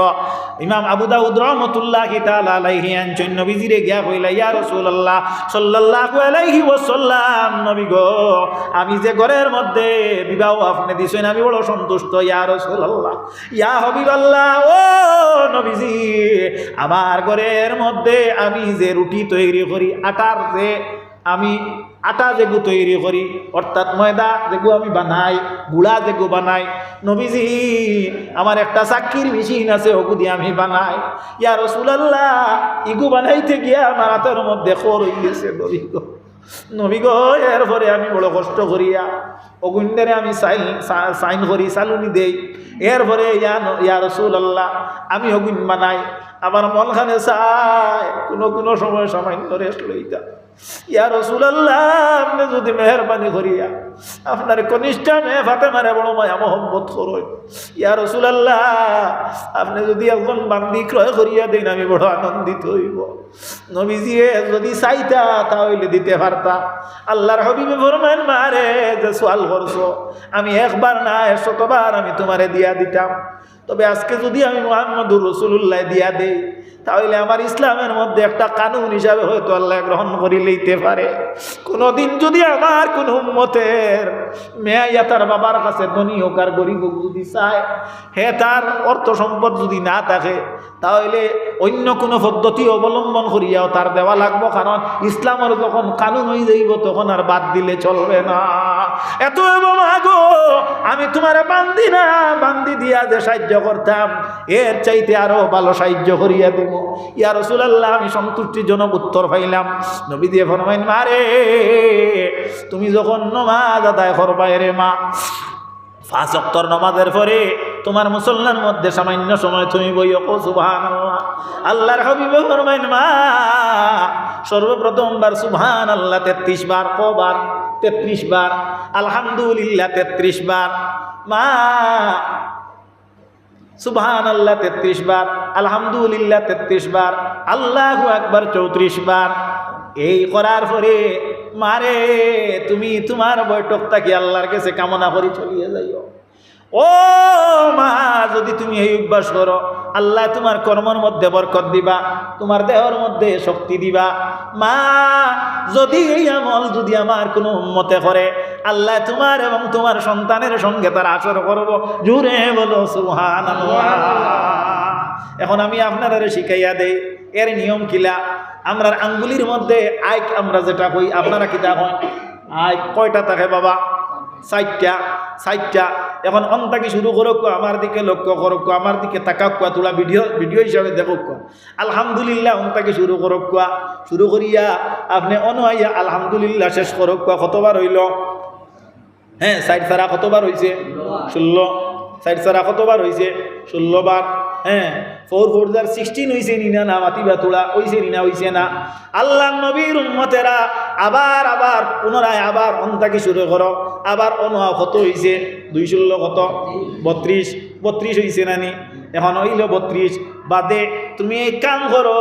ইমাম আবু দাউদ রাহমাতুল্লাহি তাআলা আলাইহি আনছেন নবীজিরে গিয়া কইলা ইয়া রাসূলুল্লাহ সাল্লাল্লাহু আলাইহি আলাইহি ওয়াসাল্লাম, নবী গো আমি যে ঘরের মধ্যে বিবাহ আপনি দিছেন আমি বড় সন্তুষ্ট। ইয়া রাসূলুল্লাহ, ইয়া হাবিবাল্লাহ, ও নবীজি আমার ঘরের মধ্যে আমি যে রুটি তৈরি করি, আটার যে আমি আটা যেগু তৈরি করি, অর্থাৎ ময়দা যেগু আমি বানাই, গুড়া যেগু বানাই, নবীজি আমার একটা চাক্কির মেশিন আছে, ওগু দিয়ে আমি বানাই। ইয়া রাসূলুল্লাহ, ইগু বানাইতে গিয়া আমার হাতের মধ্যে খর হয়ে গেছে। নবী গো এরপরে আমি বড় কষ্ট করিয়া অগুন্ডারে আমি সাইন করি, চালুনি দেই। এরপরে ইয়া রাসূলুল্লাহ আমি অগুন বানাই, আমার মনখানে চায় কোনো সময় সামান্য রেস্ট লইতা। ইয়া রাসূলুল্লাহ, আপনি যদি মেহরবানি করিয়া আপনার কনিষ্ঠ মেয়ে ফাতেমারে বড় মায়া মহব্বত করুন। ইয়া রাসূলুল্লাহ, আপনি যদি একজন বান্দি ক্রয় করিয়া দেন আমি বড় আনন্দিত হইব। নবীজিয়ে যদি চাইতা তাহলে দিতে পারতা। আল্লাহর হাবিবে ফরমায়েন, মারে যে সওয়াল করছো আমি একবার না 100বার আমি তোমারে দিয়া দিতাম, তবে আজকে যদি আমি মুহাম্মদুর রাসূলুল্লাহ দিয়া দেই তাহলে আমার ইসলামের মধ্যে একটা কানুন হিসাবে হয়তো আল্লাহ গ্রহণ করে লইতে পারে। কোনোদিন যদি আমার কোন উম্মতের মেয়া তার বাবার কাছে ধনী হোক আর গরিব হোক যদি চায়, হে তার অর্থ সম্পদ যদি না থাকে তাহলে অন্য কোনো পদ্ধতি অবলম্বন করিয়াও তার দেওয়া লাগবো, কারণ ইসলামের যখন কানুন হয়ে যাইব তখন আর বাদ দিলে চলবে না। এত মাগো আমি তোমার বান্দি দিয়া যে সাহায্য করতাম এর চাইতে আরো ভালো সাহায্য করিয়া দেব। ইয়া রাসূলুল্লাহ, আমি সন্তুষ্টিজনক উত্তর পাইলাম। নবী দিয়ে ফরমাইন, মারে তুমি যখন নামাজ আদায় করবা রে মা, 5 ওয়াক্তের নামাজের পরে তোমার মুসল্লার মধ্যে সামান্য সময় তুমি বইও কো সুবহানাল্লাহ। আল্লাহর হাবিব ফরমাইন, মা সর্বপ্রথম বার সুবহানাল্লাহ 33 বার, কবার 33 বার, আলহামদুলিল্লাহ 33 বার, মা সুবহানাল্লাহ 33 বার, আলহামদুলিল্লাহ 33 বার, আল্লাহু আকবার 34 বার। এই করার পরে মারে তুমি তোমার বৈঠকটা কি আল্লাহর কাছে কামনা করি চলিয়ে যাইও। ও মা, যদি তুমি এই অভ্যাস করো আল্লাহ তোমার কর্মের মধ্যে বরকত দিবা, তোমার দেহের মধ্যে শক্তি দিবা। মা, যদি এই আমল যদি আমার কোনো উম্মতে করে আল্লাহ তোমার এবং তোমার সন্তানের সঙ্গে তার আসর করব। জুড়ে বলো সুবহানাল্লাহ। এখন আমি আপনারা শিখাইয়া দেই এর নিয়ম কিলা। আমরা আঙ্গুলির মধ্যে আইক আমরা যেটা কই, আপনারা কিতা কই? আইক কয়টা থাকে বাবা? 4টা। এখন অন্তাকি শুরু করুক, আমার দিকে লক্ষ্য করুক, আমার দিকে তাকাক, তোলা ভিডিও হিসাবে দেখুক। আলহামদুলিল্লাহ অন্তাকি শুরু করুক, শুরু করিয়া আপনি অনহাইয়া আলহামদুলিল্লাহ শেষ করুক। কতবার হইল? হ্যাঁ, 4 ছাড়া কতবার হয়েছে? 16। 4 ছাড়া কতবার হয়েছে? 16 বার। হ্যাঁ, 4 4 16 হয়েছে নিনা না? মাতিবা তোলা হয়েছে নিনা? হয়েছে না? আল্লাহ নবীর উম্মতেরা আবার পুনরায় আবার অন্তাকি শুরু করো, আবার অনুয়া কত হয়েছে? 2 16 কত? 32 হয়েছে নানি? এখন হইল 32 বাদে তুমি এই কাম করো,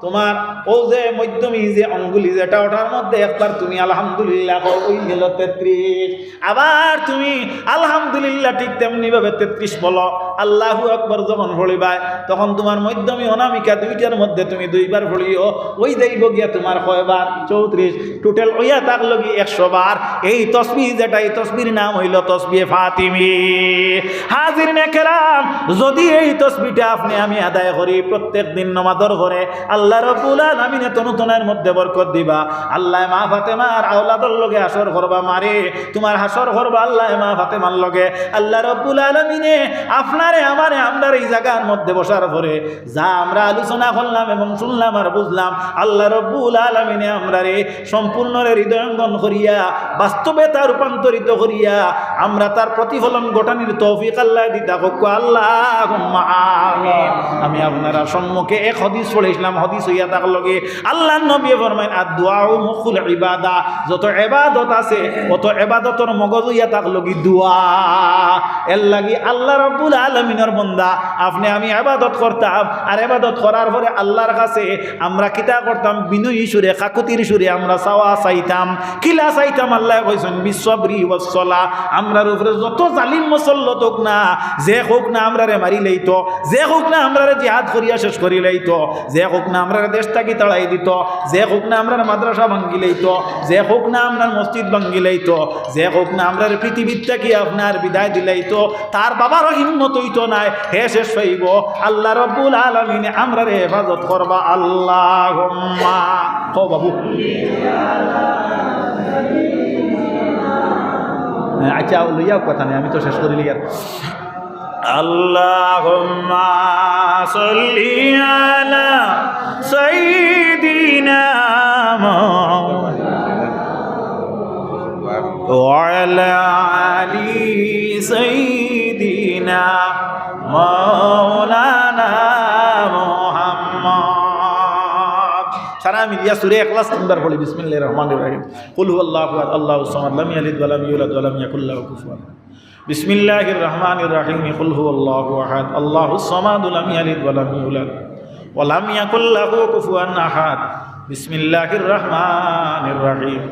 তোমার ও যে মধ্যমী যে অঙ্গুলি যেটা ওটার মধ্যে একবার তুমি আলহামদুলিল্লাহ ওই গেল 33। আবার তুমি আলহামদুলিল্লাহ ঠিক তেমনি ভাবে 33 বলো। আল্লাহু আকবার যখন পড়িবাই তখন তোমার মধ্যমী অনামিকা দুইটার মধ্যে তুমি 2 বার পড়িও, ওই যাইব গিয়া তোমার কয়বার? 34। টোটাল ওইয়া তাক লগি 100 বার। এই তসবিহ যেটা, এই তসবির নাম হইল তসবিহে ফাতিমি। হাজিরিনে কেরাম, যদি এই তসবিহটা আপনি আমি আদায় করি প্রত্যেক দিন নামাজের ঘরে, আল্লাহ রাব্বুল আলামিন তনুতনের মধ্যে বরকত দিবা। আল্লাহ মা ফাতেমার আওলাদর লগে হাসর করবা। মারে তোমার হাসর করবা আল্লাহ মা ফাতেমার লগে। আল্লাহ রাব্বুল আলামিনে আপনারে আমারে আমরার এই জায়গার মধ্যে বসার পরে যা আমরা আলোচনা করলাম এবং শুনলাম আর বুঝলাম, আল্লাহ রাব্বুল আলামিনে আমরারে সম্পূর্ণ হৃদয়ঙ্গন করিয়া বাস্তবে তা রূপান্তরিত করিয়া আমরা তার প্রতিফলন ঘটানির তৌফিক আল্লাহ দিতা হোক। আল্লাহুম্মা আমিন। আমি আপনারা সম্মুখে এক হাদিস পড়েছিলাম, হাদিস হইয়া তার লগে আল্লাহ নবী ফরমায়েন আদ-দুআউ মুখুল ইবাদা। যত ইবাদত আছে অত ইবাদতর মগজ হইয়া তার লগে দোয়া। এর লাগি আল্লাহ রাব্বুল আলামিনের বান্দা আপনি আমি ইবাদত করতাম, আর ইবাদত করার পরে আল্লাহর কাছে আমরা কিতা করতাম? বিনয়ী সুরে কাকুতির সুরে আমরা চাওয়া চাইতাম কিলা চাইতাম আল্লাহ কইছেন বিশ্বরি ওয়াসলা আমরার উপরে যত জালিম মুসল্লত হোক না যে হোক না আমরারে মারি লইতো যে হোক না আমরারে জিহাদ করিয়া শেষ করি লইতো যে হোক না আমরারে দেশ থাকি তাড়াই দিত যে হোক না আমরার মাদ্রাসা ভাঙ্গি লইতো যে হোক না আমরার মসজিদ ভাঙ্গি লইতো যে হোক না আমরার পৃথিবীর থেকে আপনার বিদায় দিলাইতো তার বাবারও হিম্মত হইতো নাই হে শেষ হইব আল্লাহ রব্বুল আলামিন আমরারে হেফাজত করবা আল্লাহুম্মা ও বাবু আচ্ছা লইয়াও কথা নেই আমি তো শেষ করি লিয়ার আল্লাহুম্মা সাল্লি আলা সাইয়্যিদিনা وعلى علي سيدنا مولانا محمد সারা মিলিয়া সূরা ইখলাস তিনবার বলি বিসমিল্লাহির রহমানির রহিম কুল হুয়াল্লাহু আহাদ আল্লাহুস সামাদ লাম ইয়ালিদ ওয়া লাম ইউলাদ ওয়া লাম ইয়াকুল লাহু কুফুয়ান বিসমিল্লাহির রহমানির রহিম কুল হুয়াল্লাহু আহাদ আল্লাহুস সামাদ লাম ইয়ালিদ ওয়া লাম ইউলাদ ওয়া লাম ইয়াকুল লাহু কুফুয়ান আহাদ বিসমিল্লাহির রহমানির রহিম